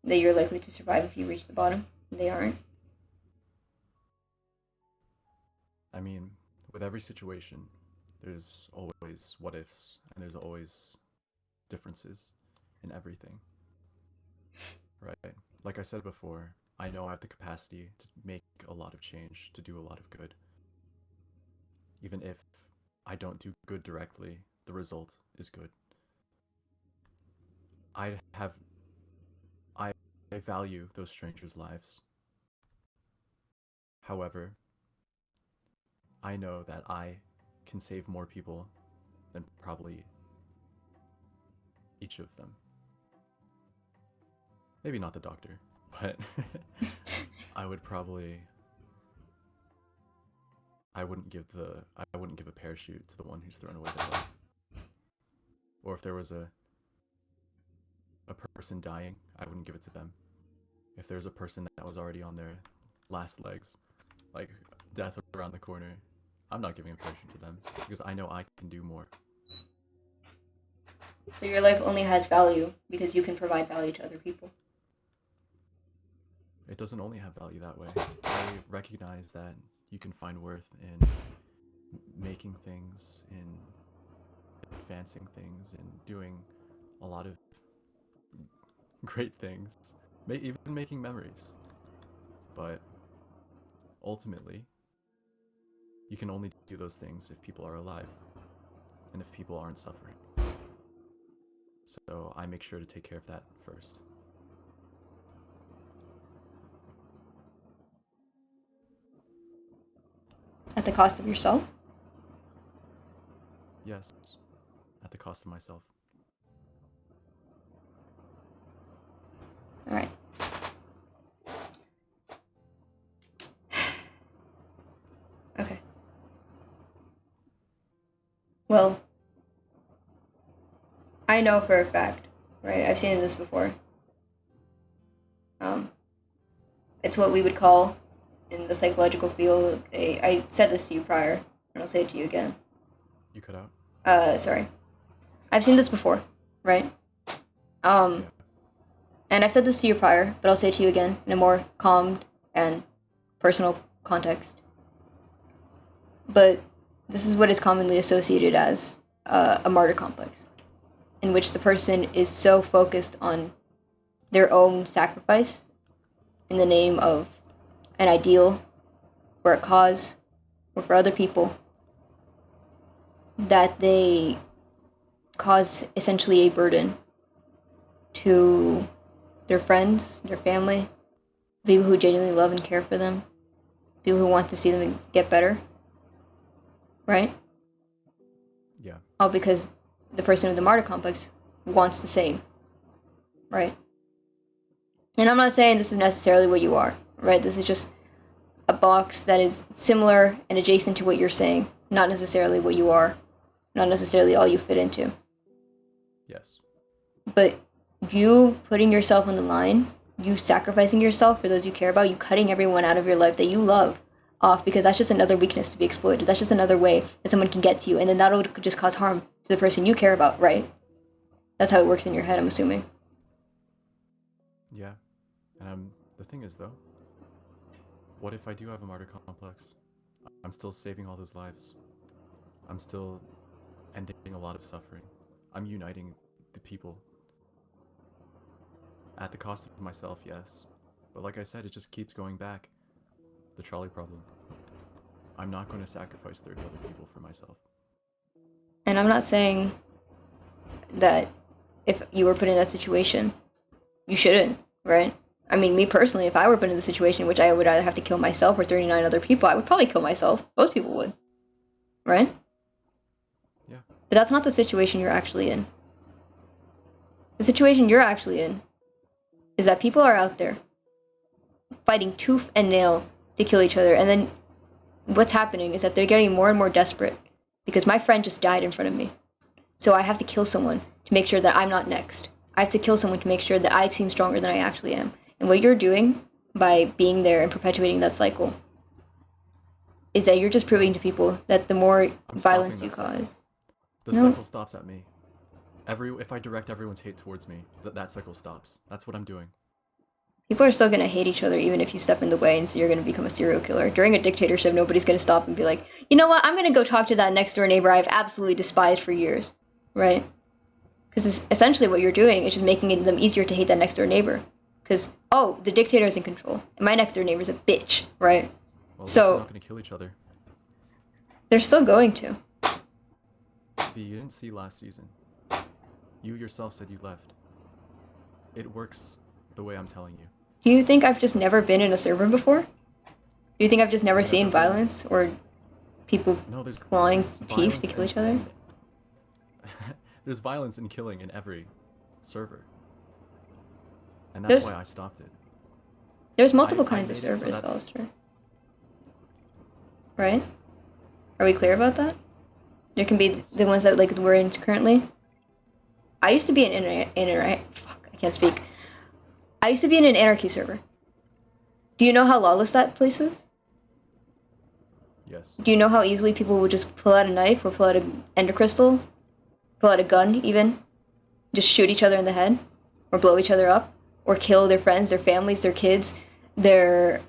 that you're likely to survive if you reach the bottom? They aren't. I mean, with every situation, there's always what ifs, and there's always differences in everything. Right? Like I said before, I know I have the capacity to make a lot of change, to do a lot of good. Even if I don't do good directly, the result is good. I value those strangers' lives. However, I know that I can save more people than probably each of them. Maybe not the doctor, but I wouldn't give a parachute to the one who's thrown away their life. Or if there was a person dying, I wouldn't give it to them. If there's a person that was already on their last legs, like death around the corner, I'm not giving a parachute to them because I know I can do more. So your life only has value because you can provide value to other people. It doesn't only have value that way. I recognize that you can find worth in making things, in advancing things, in doing a lot of great things, even making memories. But ultimately, you can only do those things if people are alive and if people aren't suffering. So I make sure to take care of that first. At the cost of yourself? Yes, at the cost of myself. Alright. Okay. Well, I know for a fact, right? I've seen this before. It's what we would call, in the psychological field, I said this to you prior, and I'll say it to you again. You cut out? Sorry. I've seen this before, right? And I've said this to you prior, but I'll say it to you again in a more calmed and personal context. But this is what is commonly associated as a martyr complex, in which the person is so focused on their own sacrifice in the name of an ideal or a cause or for other people that they cause essentially a burden to their friends, their family, people who genuinely love and care for them, people who want to see them get better, right? Yeah. All because the person with the martyr complex wants the same, right? And I'm not saying this is necessarily what you are, right? This is just a box that is similar and adjacent to what you're saying, not necessarily what you are, not necessarily all you fit into. Yes. But you putting yourself on the line, you sacrificing yourself for those you care about, you cutting everyone out of your life that you love, off because that's just another weakness to be exploited. That's just another way that someone can get to you, and then that'll just cause harm to the person you care about, right? That's how it works in your head, I'm assuming. Yeah. And the thing is, though, what if I do have a martyr complex? I'm still saving all those lives. I'm still ending a lot of suffering. I'm uniting the people. At the cost of myself, yes. But like I said, it just keeps going back. The trolley problem. I'm not going to sacrifice 30 other people for myself. And I'm not saying that if you were put in that situation, you shouldn't, right? I mean, me personally, if I were put in the situation in which I would either have to kill myself or 39 other people, I would probably kill myself. Most people would. Right? Yeah. But that's not the situation you're actually in. The situation you're actually in is that people are out there fighting tooth and nail to kill each other, and then what's happening is that they're getting more and more desperate because my friend just died in front of me. So I have to kill someone to make sure that I'm not next. I have to kill someone to make sure that I seem stronger than I actually am. And what you're doing by being there and perpetuating that cycle is that you're just proving to people that the more violence you cause... The cycle stops at me. If I direct everyone's hate towards me, that cycle stops. That's what I'm doing. People are still going to hate each other even if you step in the way, and so you're going to become a serial killer. During a dictatorship, nobody's going to stop and be like, you know what, I'm going to go talk to that next door neighbor I've absolutely despised for years. Right? Because essentially what you're doing is just making them easier to hate that next door neighbor. Because, oh, the dictator is in control, and my next door neighbor's a bitch, right? Well, so they're not going to kill each other. They're still going to. V, you didn't see last season. You yourself said you left. It works the way I'm telling you. Do you think I've just never been in a server before? Do you think I've just never seen violence or people clawing teeth to kill each other? There's violence and killing in every server. And that's why I stopped it. There's multiple kinds of servers, Alistair. Right? Are we clear about that? There can be the ones that like we're in currently. I used to be in I used to be in an anarchy server. Do you know how lawless that place is? Yes. Do you know how easily people would just pull out a knife or pull out an ender crystal, pull out a gun even, just shoot each other in the head, or blow each other up, or kill their friends, their families, their kids, their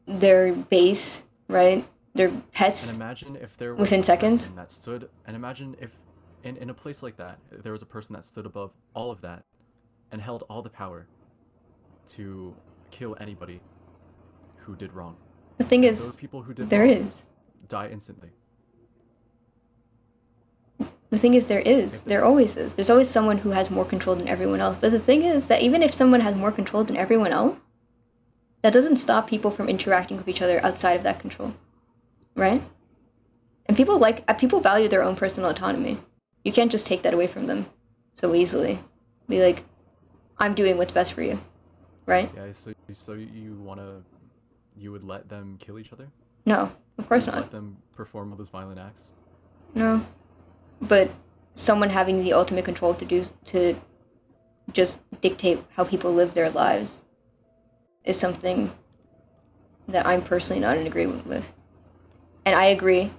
base, right? Their pets. And imagine if there was within seconds. That stood, and imagine if in a place like that, there was a person that stood above all of that and held all the power to kill anybody who did wrong. The thing is, those people who did there wrong is. Die instantly. The thing is, there always is. There's always someone who has more control than everyone else. But the thing is that even if someone has more control than everyone else, that doesn't stop people from interacting with each other outside of that control. Right? And people value their own personal autonomy. You can't just take that away from them so easily. Be like, I'm doing what's best for you. Right? Yeah, so you would let them kill each other? No, of course not. Let them perform all those violent acts? No. But someone having the ultimate control to just dictate how people live their lives is something that I'm personally not in agreement with. And I agree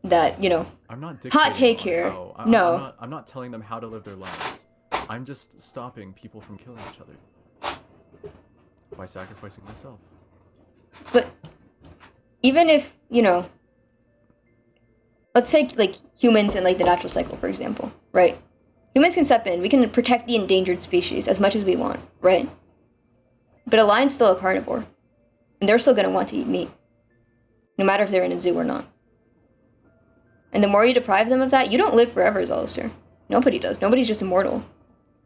that, you know, I'm not dictating hot take here. No. I'm not telling them how to live their lives. I'm just stopping people from killing each other by sacrificing myself. But even if, you know, let's take like humans and like the natural cycle, for example, right? Humans can step in. We can protect the endangered species as much as we want, right? But a lion's still a carnivore, and they're still going to want to eat meat, no matter if they're in a zoo or not. And the more you deprive them of that, you don't live forever, Alistair. Nobody does. Nobody's just immortal,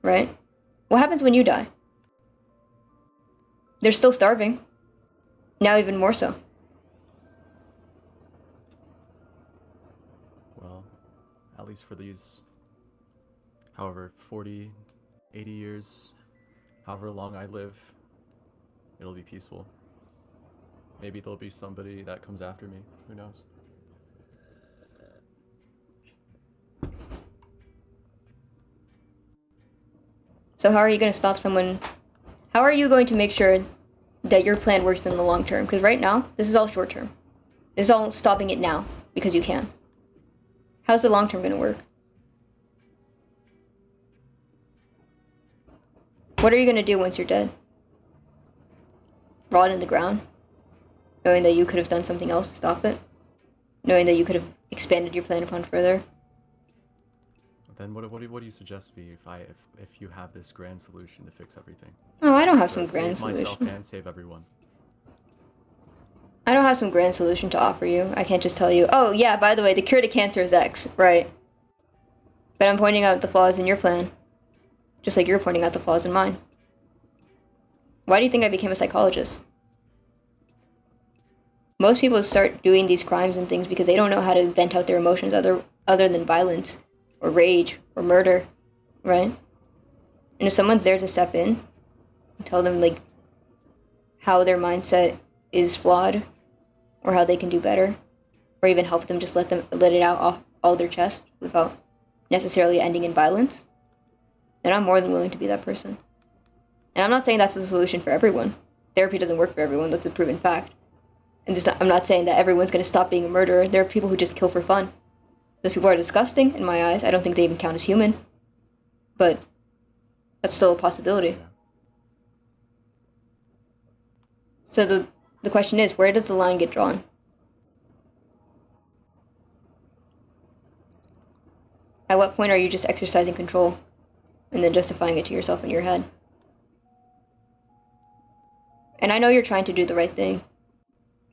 right? What happens when you die? They're still starving. Now even more so. Well, at least for these, however, 40, 80 years, however long I live, it'll be peaceful. Maybe there'll be somebody that comes after me. Who knows? So how are you going to stop someone? How are you going to make sure that your plan works in the long term? Because right now, this is all short term. It's all stopping it now because you can. How's the long term gonna work? What are you gonna do once you're dead? Rot in the ground? Knowing that you could have done something else to stop it? Knowing that you could have expanded your plan upon further? Then what do you suggest, V, if you have this grand solution to fix everything? Oh, I don't have To some grand save myself solution. and save everyone. I don't have some grand solution to offer you. I can't just tell you, oh yeah, by the way, the cure to cancer is X, right? But I'm pointing out the flaws in your plan. Just like you're pointing out the flaws in mine. Why do you think I became a psychologist? Most people start doing these crimes and things because they don't know how to vent out their emotions other than violence, or rage, or murder, right? And if someone's there to step in and tell them, like, how their mindset is flawed, or how they can do better, or even help them just let it out off all their chest without necessarily ending in violence, then I'm more than willing to be that person. And I'm not saying that's the solution for everyone. Therapy doesn't work for everyone, that's a proven fact. And I'm not saying that everyone's going to stop being a murderer. There are people who just kill for fun. Those people are disgusting in my eyes. I don't think they even count as human. But that's still a possibility. So the question is, where does the line get drawn? At what point are you just exercising control and then justifying it to yourself in your head? And I know you're trying to do the right thing.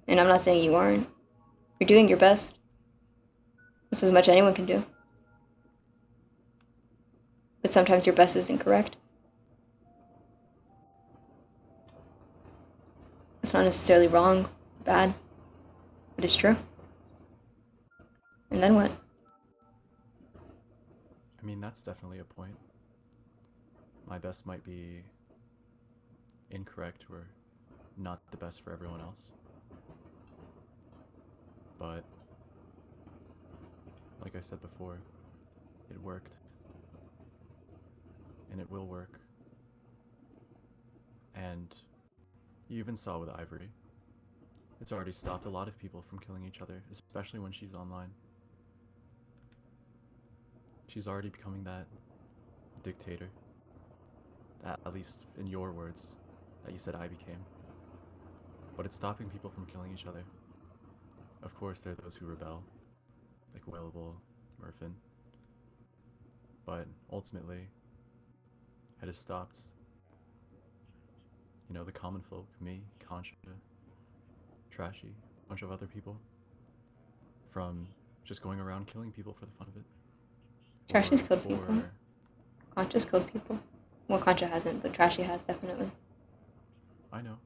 And I'm not saying you aren't. You're doing your best. That's as much anyone can do. But sometimes your best is incorrect. It's not necessarily wrong, bad, but it's true. And then what? I mean, that's definitely a point. My best might be incorrect or not the best for everyone else. But, like I said before, it worked. And it will work. And you even saw with Ivory. It's already stopped a lot of people from killing each other, especially when she's online. She's already becoming that dictator. That, at least in your words, that you said I became. But it's stopping people from killing each other. Of course, there are those who rebel, like Wellable, Murphin. But ultimately, it has stopped, you know, the common folk, me, Concha, Trashy, a bunch of other people, from just going around killing people for the fun of it. Trashy's killed people. Concha's killed people. Well, Concha hasn't, but Trashy has, definitely. I know.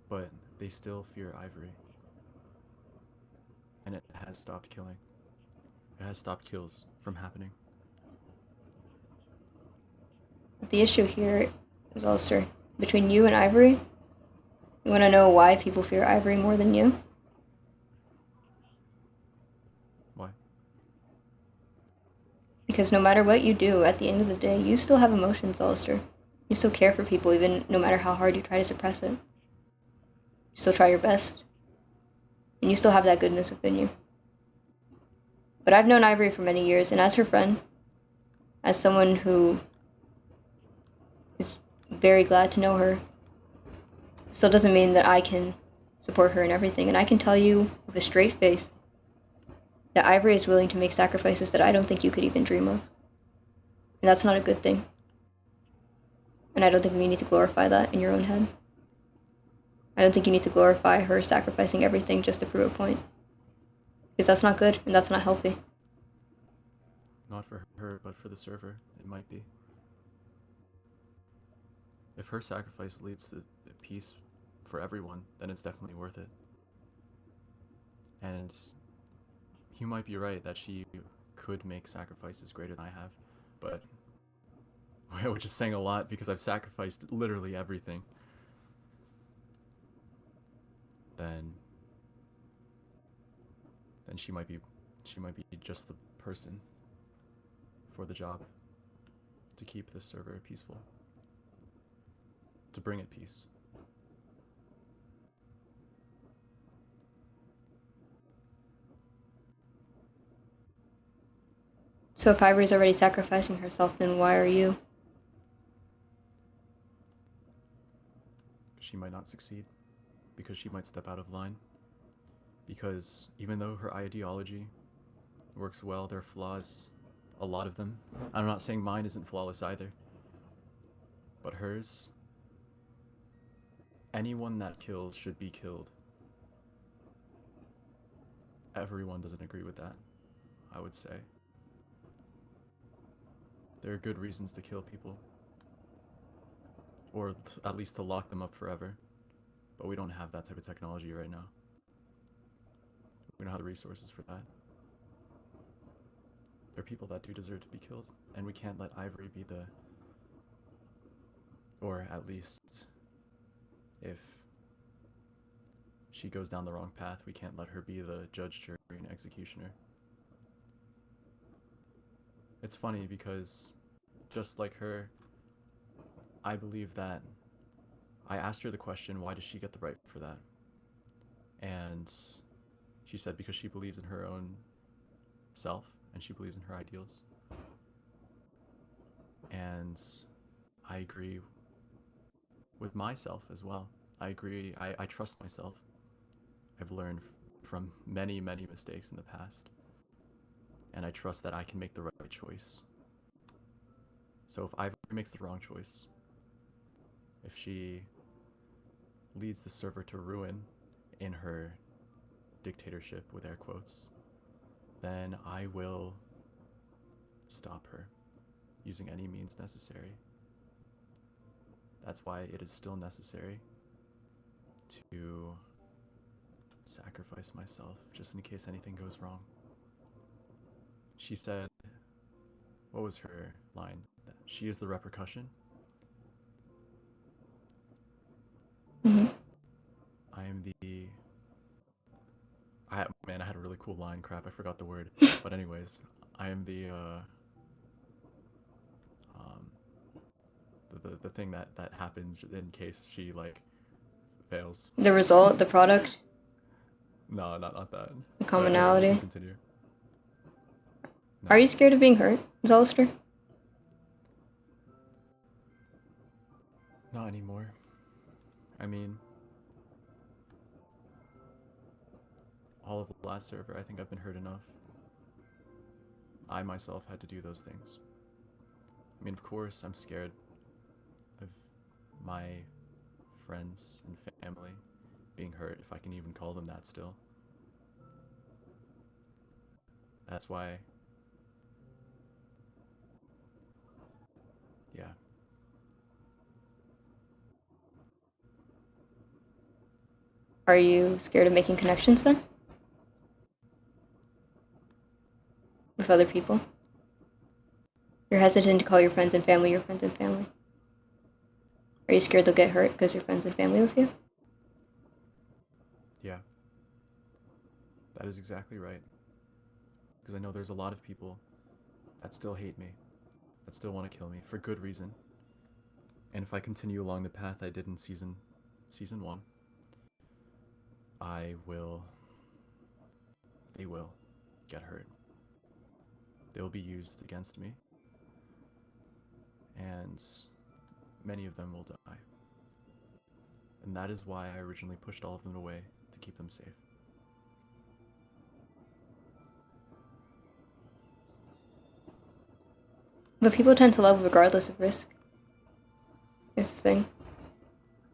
But they still fear Ivory. And it has stopped killing. It has stopped kills from happening. But the issue here is also between you and Ivory. You want to know why people fear Ivory more than you? Why? Because no matter what you do, at the end of the day, you still have emotions, Alistair. You still care for people, even no matter how hard you try to suppress it. You still try your best. And you still have that goodness within you. But I've known Ivory for many years, and as her friend, as someone who is very glad to know her, still doesn't mean that I can support her in everything. And I can tell you with a straight face that Ivory is willing to make sacrifices that I don't think you could even dream of. And that's not a good thing. And I don't think we need to glorify that in your own head. I don't think you need to glorify her sacrificing everything just to prove a point. Because that's not good, and that's not healthy. Not for her, but for the server, it might be. If her sacrifice leads to peace for everyone, then it's definitely worth it. And you might be right that she could make sacrifices greater than I have, but which is saying a lot because I've sacrificed literally everything. Then she might be just the person for the job to keep this server peaceful, to bring it peace. So if Ivory's already sacrificing herself, then why are you? She might not succeed. Because she might step out of line. Because even though her ideology works well, there are flaws. A lot of them. I'm not saying mine isn't flawless either. But hers... anyone that kills should be killed. Everyone doesn't agree with that, I would say. There are good reasons to kill people. Or at least to lock them up forever. But we don't have that type of technology right now. We don't have the resources for that. There are people that do deserve to be killed, and we can't let Ivory be the... or at least... if she goes down the wrong path, we can't let her be the judge, jury, and executioner. It's funny because, just like her, I believe that I asked her the question, why does she get the right for that? And she said because she believes in her own self, and she believes in her ideals. And I agree with myself as well. I agree, I trust myself. I've learned from many, many mistakes in the past. And I trust that I can make the right choice. So if Ivory makes the wrong choice, if she leads the server to ruin in her dictatorship, with air quotes, then I will stop her using any means necessary. That's why it is still necessary to sacrifice myself just in case anything goes wrong. She said, what was her line? That she is the repercussion. Mm-hmm. I am the... man, I had a really cool line. Crap, I forgot the word. But anyways, I am the the thing that happens in case she, like, fails. The result, the product, No, not that. the commonality. You can continue. No. Are you scared of being hurt, Zolister? Not anymore. I mean, all of the last server, I think I've been hurt enough. I myself had to do those things. I mean, of course, I'm scared of my friends and family being hurt, if I can even call them that still. That's why... yeah. Are you scared of making connections then? With other people? You're hesitant to call your friends and family your friends and family? Are you scared they'll get hurt because you're friends and family with you? Yeah. That is exactly right. Because I know there's a lot of people that still hate me, that still want to kill me, for good reason. And if I continue along the path I did in season 1, they will get hurt. They will be used against me, and many of them will die. And that is why I originally pushed all of them away, to keep them safe. But people tend to love regardless of risk. It's the thing.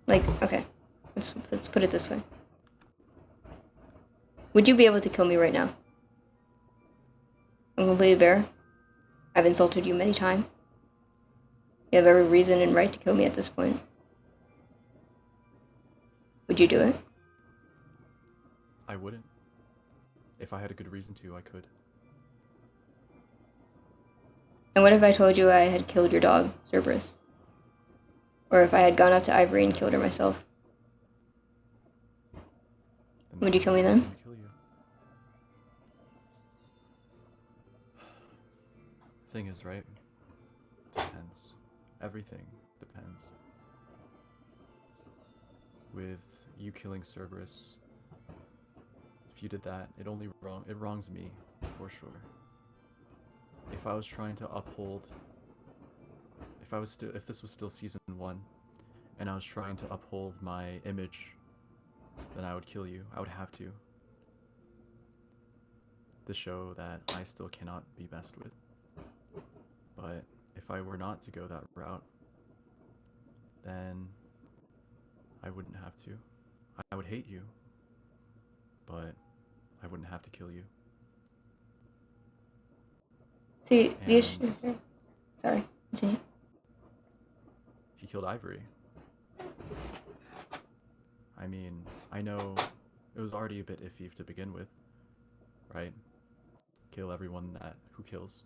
Like, okay, let's put it this way. Would you be able to kill me right now? I'm completely bare. I've insulted you many times. You have every reason and right to kill me at this point. Would you do it? I wouldn't. If I had a good reason to, I could. And what if I told you I had killed your dog, Cerberus? Or if I had gone up to Ivory and killed her myself? Would you kill me then? Kill you. Thing is, right? Depends. Everything depends. With you killing Cerberus, if you did that, it wrongs me, for sure. if I was trying to uphold, if this was still season 1, and I was trying to uphold my image, then I would kill you. I would have to show that I still cannot be messed with. But if I were not to go that route, then I wouldn't have to. I would hate you, but I wouldn't have to kill you. See, the issue. Sorry, continue. If you killed Ivory, I mean, I know it was already a bit iffy to begin with, right? Kill everyone who kills.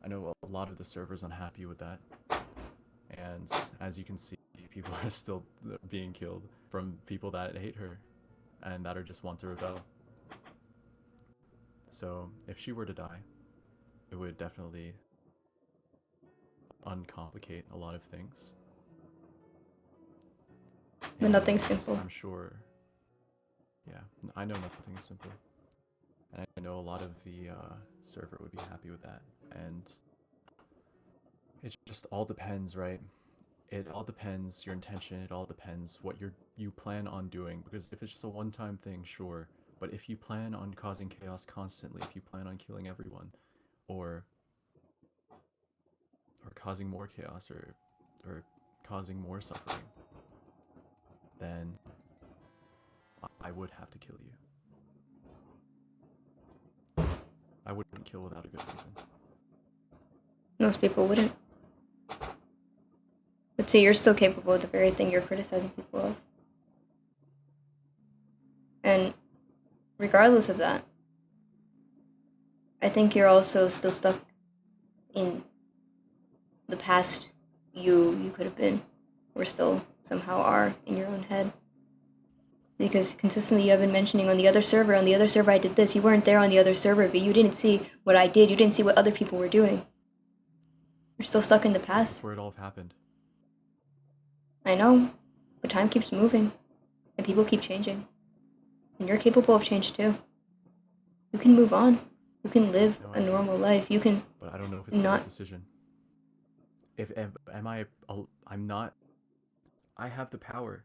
I know a lot of the servers unhappy with that, and as you can see, people are still being killed from people that hate her and that are just want to rebel. So if she were to die, it would definitely uncomplicate a lot of things. But nothing's simple. I'm sure. Yeah, I know nothing's simple. And I know a lot of the server would be happy with that. And it just all depends, right? It all depends your intention. It all depends what you plan on doing. Because if it's just a one-time thing, sure. But if you plan on causing chaos constantly, if you plan on killing everyone, or causing more chaos, or causing more suffering, then I would have to kill you. I wouldn't kill without a good reason. Most people wouldn't. But see, you're still capable of the very thing you're criticizing people of. And regardless of that, I think you're also still stuck in the past you could have been, or still somehow are in your own head. Because consistently you have been mentioning on the other server I did this. You weren't there on the other server, but you didn't see what I did. You didn't see what other people were doing. You're still stuck in the past. That's where it all happened. I know, but time keeps moving, and people keep changing. And you're capable of change too. You can move on. You can live a normal life. You can. But I don't know if it's the right decision. I'm not. I have the power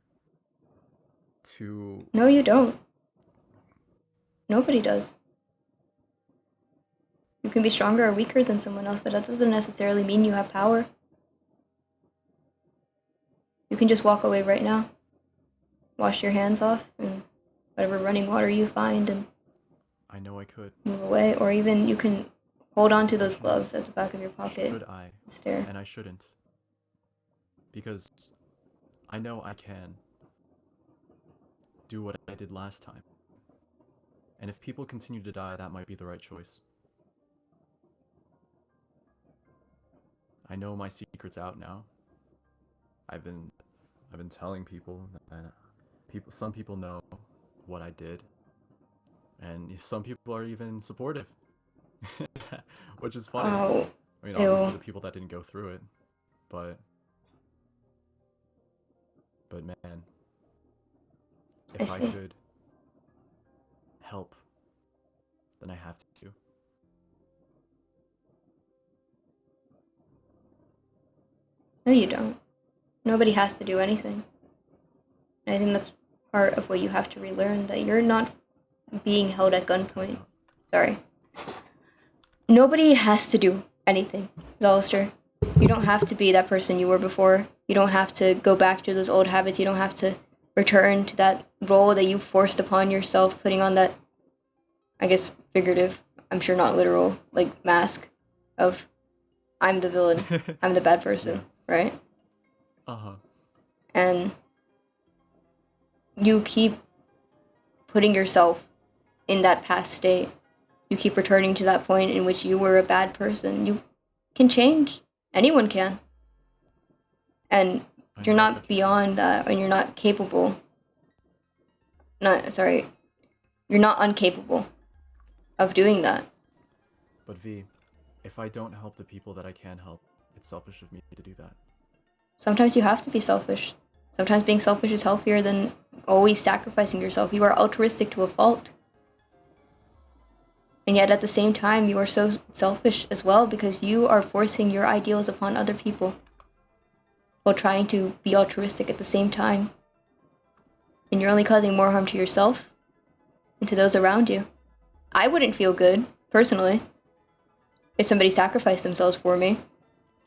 to. No, you don't. Nobody does. You can be stronger or weaker than someone else, but that doesn't necessarily mean you have power. You can just walk away right now. Wash your hands off and whatever running water you find and I know I could. Move away, or even you can hold on to those gloves at the back of your pocket. Should I? Stare. And I shouldn't. Because I know I can do what I did last time. And if people continue to die, that might be the right choice. I know my secret's out now. I've been telling people, and some people know what I did, and some people are even supportive, which is funny. Oh, I mean, obviously the people that didn't go through it, but man, if I could help, then I have to. No, you don't. Nobody has to do anything. And I think that's part of what you have to relearn, that you're not being held at gunpoint. Sorry. Nobody has to do anything, Zolister. You don't have to be that person you were before. You don't have to go back to those old habits. You don't have to return to that role that you forced upon yourself, putting on that, I guess, figurative, I'm sure not literal, like, mask of, I'm the villain, I'm the bad person, right? Uh-huh. And you keep putting yourself in that past state. You keep returning to that point in which you were a bad person. You can change. Anyone can. And you're not beyond that, and you're not capable. You're not incapable of doing that. But V, if I don't help the people that I can help, it's selfish of me to do that. Sometimes you have to be selfish. Sometimes being selfish is healthier than always sacrificing yourself. You are altruistic to a fault. And yet at the same time, you are so selfish as well because you are forcing your ideals upon other people while trying to be altruistic at the same time. And you're only causing more harm to yourself and to those around you. I wouldn't feel good, personally, if somebody sacrificed themselves for me.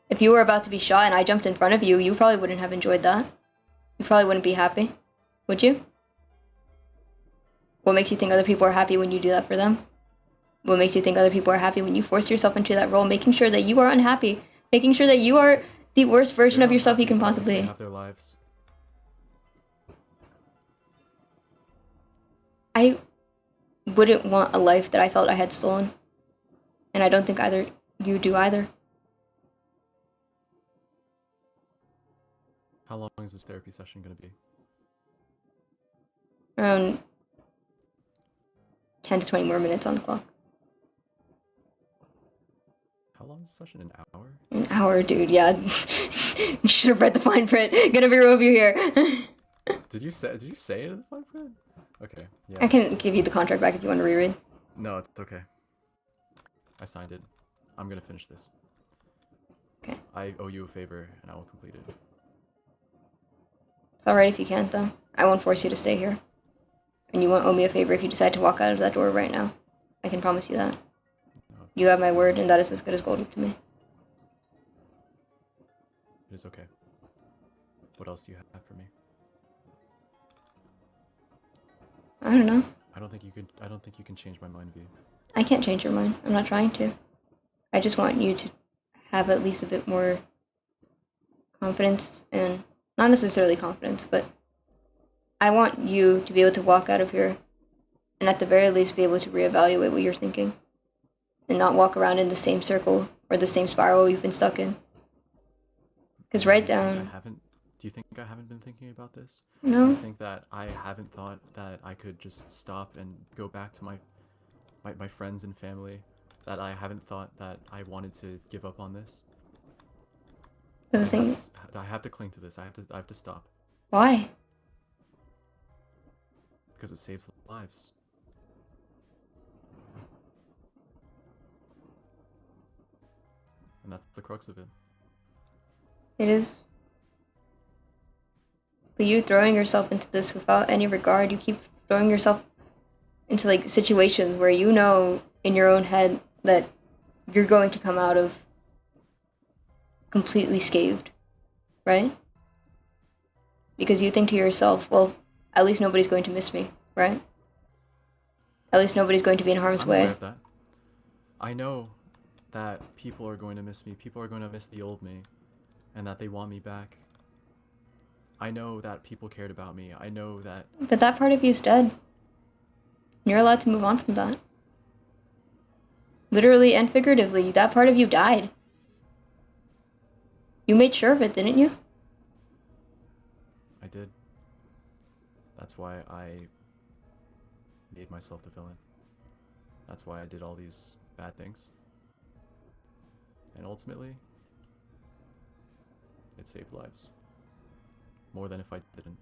If you were about to be shot and I jumped in front of you, you probably wouldn't have enjoyed that. You probably wouldn't be happy, would you? What makes you think other people are happy when you do that for them? What makes you think other people are happy when you force yourself into that role, making sure that you are unhappy, making sure that you are the worst version of yourself you can possibly have their lives. I wouldn't want a life that I felt I had stolen. And I don't think either you do either. How long is this therapy session going to be? Around 10 to 20 more minutes on the clock. How long is the session? An hour? An hour, dude, yeah. You should have read the fine print. Gonna remove you here. Did you say it in the fine print? Okay, yeah. I can give you the contract back if you want to reread. No, it's okay. I signed it. I'm gonna finish this. Okay. I owe you a favor, and I will complete it. It's alright if you can't, though. I won't force you to stay here. And you won't owe me a favor if you decide to walk out of that door right now. I can promise you that. No, You have my word, and that is as good as gold to me. it is okay. What else do you have for me? I don't know. I don't think you can change my mind, V. I can't change your mind. I'm not trying to. I just want you to have at least a bit more confidence, and not necessarily confidence, but I want you to be able to walk out of here and at the very least be able to reevaluate what you're thinking and not walk around in the same circle or the same spiral you've been stuck in. Because write down... Do you think I haven't been thinking about this? No. Do you think that I haven't thought that I could just stop and go back to my friends and family? That I haven't thought that I wanted to give up on this? The thing... I have to cling to this. I have to stop. Why? Because it saves lives. And that's the crux of it. It is. But you throwing yourself into this without any regard, you keep throwing yourself into like situations where you know in your own head that you're going to come out of completely scathed, right? Because you think to yourself, well, at least nobody's going to miss me, right? At least nobody's going to be in harm's way. I'm aware of that. I know that people are going to miss me. People are going to miss the old me, and that they want me back. I know that people cared about me. I know that... But that part of you's dead. You're allowed to move on from that. Literally and figuratively, that part of you died. You made sure of it, didn't you? I did. That's why I made myself the villain. That's why I did all these bad things. And ultimately, it saved lives. More than if I didn't.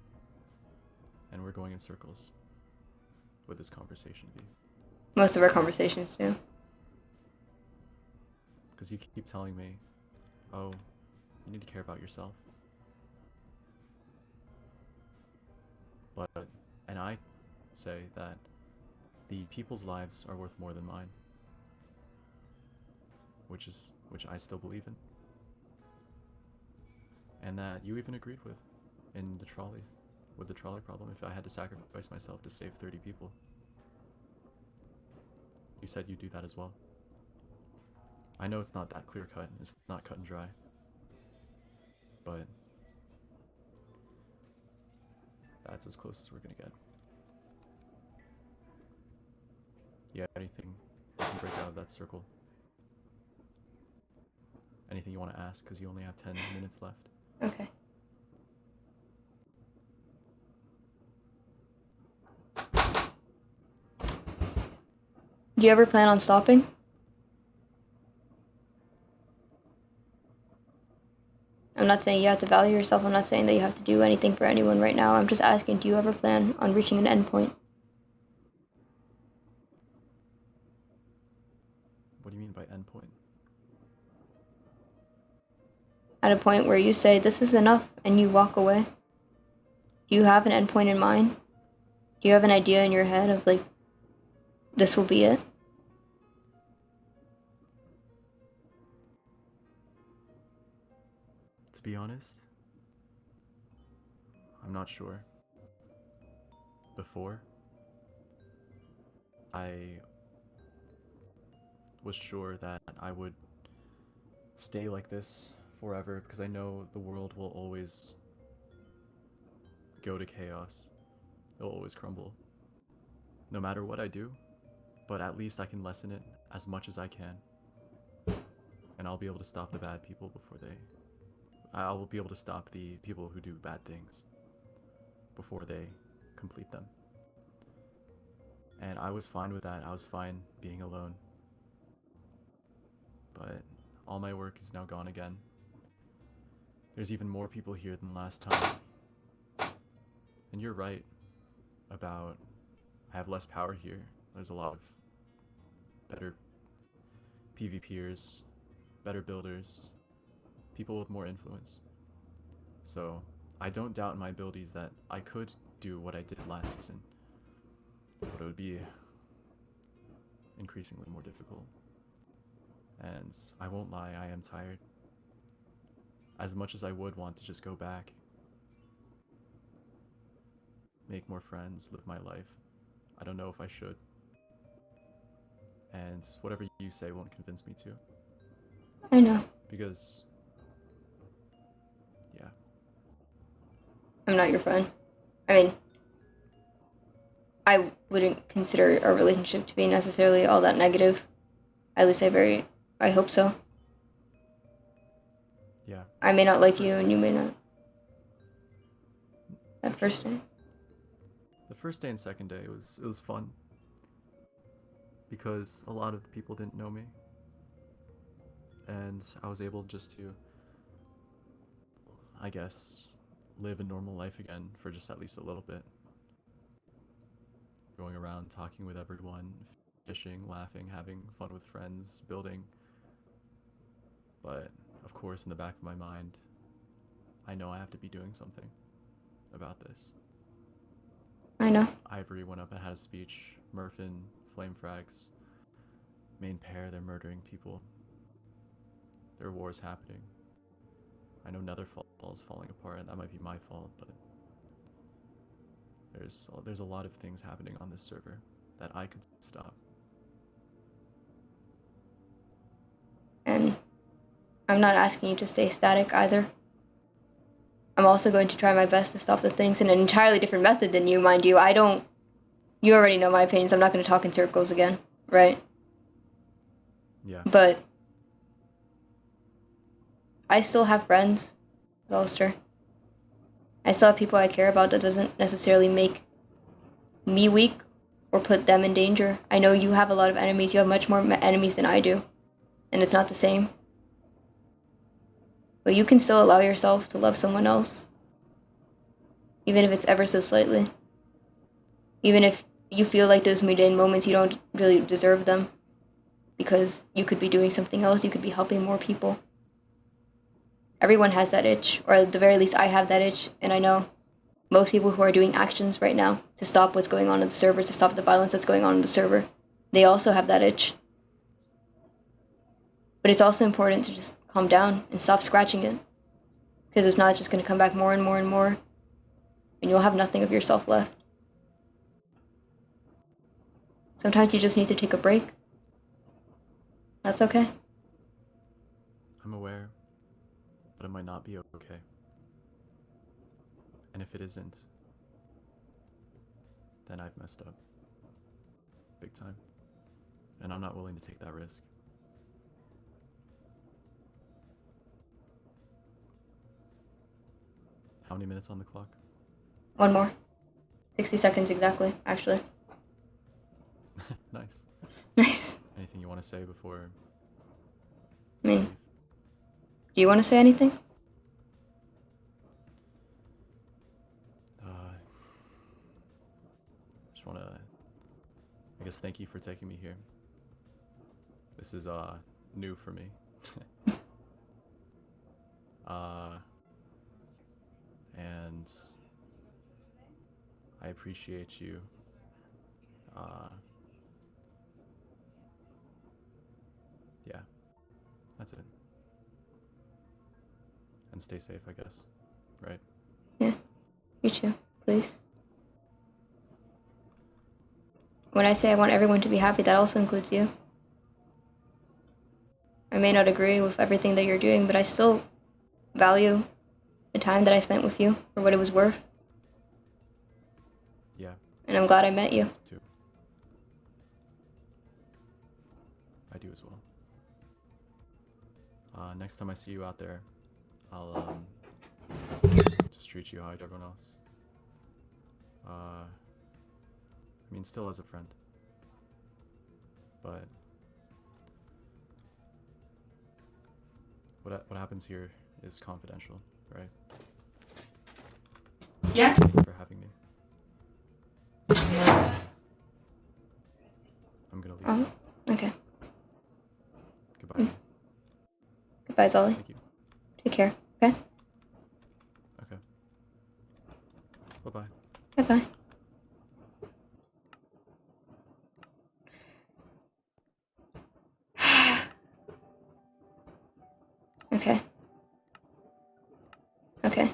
And we're going in circles with this conversation, V. Most of our conversations do. Because you keep telling me, oh, you need to care about yourself. But, and I say that the people's lives are worth more than mine. Which I still believe in. And that you even agreed with in the trolley, with the trolley problem, if I had to sacrifice myself to save 30 people. You said you'd do that as well. I know it's not that clear cut, it's not cut and dry. But that's as close as we're gonna get. Yeah, anything that can break out of that circle. Anything you want to ask, because you only have 10 minutes left. Okay. Do you ever plan on stopping? I'm not saying you have to value yourself. I'm not saying that you have to do anything for anyone right now. I'm just asking, do you ever plan on reaching an endpoint? at a point where you say, this is enough, and you walk away? Do you have an endpoint in mind? Do you have an idea in your head of, like, this will be it? To be honest, I'm not sure. Before, I was sure that I would stay like this forever because I know the world will always go to chaos. It'll always crumble. No matter what I do, but at least I can lessen it as much as I can. And I'll be able to stop the bad people before I will be able to stop the people who do bad things before they complete them. And I was fine with that. I was fine being alone. But all my work is now gone again. There's even more people here than last time. And you're right about I have less power here. There's a lot of better PvPers, better builders, people with more influence. So I don't doubt in my abilities that I could do what I did last season, but it would be increasingly more difficult. And I won't lie, I am tired. As much as I would want to just go back, make more friends, live my life, I don't know if I should. And whatever you say won't convince me to. I know. Because, yeah. I'm not your friend. I mean, I wouldn't consider our relationship to be necessarily all that negative. At least I hope so. Yeah. I may not like you and you may not. That first day. The first day and second day, it was fun. Because a lot of people didn't know me. And I was able just to, I guess, live a normal life again for just at least a little bit. Going around, talking with everyone, fishing, laughing, having fun with friends, building. But, of course, in the back of my mind, I know I have to be doing something about this. I know. Ivory went up and had a speech. Murphin, Flame Frags, main pair, they're murdering people. There are wars happening. I know Netherfall is falling apart, and that might be my fault, but there's a lot of things happening on this server that I could stop. And I'm not asking you to stay static either. I'm also going to try my best to stop the things in an entirely different method than you, mind you. You already know my opinions. I'm not going to talk in circles again, right? Yeah. But I still have friends, Hollister. I still have people I care about. That doesn't necessarily make me weak or put them in danger. I know you have a lot of enemies. You have much more enemies than I do. And it's not the same. But you can still allow yourself to love someone else. Even if it's ever so slightly. Even if you feel like those mundane moments, you don't really deserve them. Because you could be doing something else. You could be helping more people. Everyone has that itch. Or at the very least, I have that itch. And I know most people who are doing actions right now to stop what's going on in the server, to stop the violence that's going on in the server, they also have that itch. But it's also important to just calm down and stop scratching it. Because if not, it's just going to come back more and more and more. And you'll have nothing of yourself left. Sometimes you just need to take a break. That's okay. I'm aware, but it might not be okay. And if it isn't, then I've messed up. Big time. And I'm not willing to take that risk. How many minutes on the clock? One more. 60 seconds exactly, actually. Nice. Nice. Anything you want to say before? I mean, do you want to say anything? Just want to, I guess, thank you for taking me here. This is new for me. And I appreciate you. Yeah, that's it. And stay safe, I guess. Right? Yeah, you too, please. When I say I want everyone to be happy, that also includes you. I may not agree with everything that you're doing, but I still value the time that I spent with you for what it was worth. Yeah. And I'm glad I met you. Too. I do as well. Next time I see you out there, I'll just treat you how I do everyone else. I mean, still as a friend. But what happens here is confidential, right? Yeah. Thank you for having me. I'm gonna leave. Oh, okay. Goodbye. Goodbye, Zolly. Thank you. Take care, okay? Okay. Bye-bye. Bye-bye. Okay. Okay.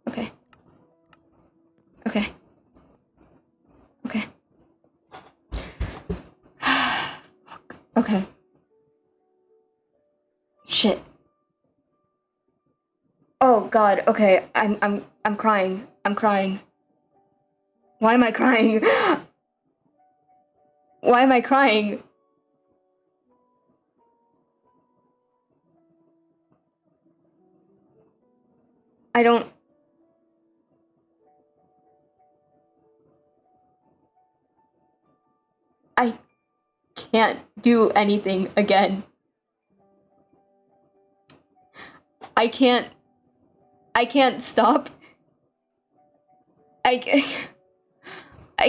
Okay. Okay. Okay. Okay. Shit. Oh god, okay. I'm crying. I'm crying. Why am I crying? Why am I crying? I don't... I can't do anything again. I can't stop. I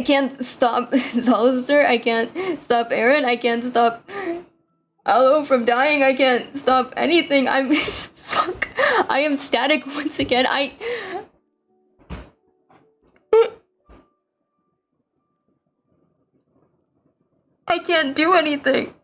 can't stop Zolister. I can't stop Aaron. I can't stop Aloe from dying. I can't stop anything. I'm... Fuck. I am static once again. I can't do anything.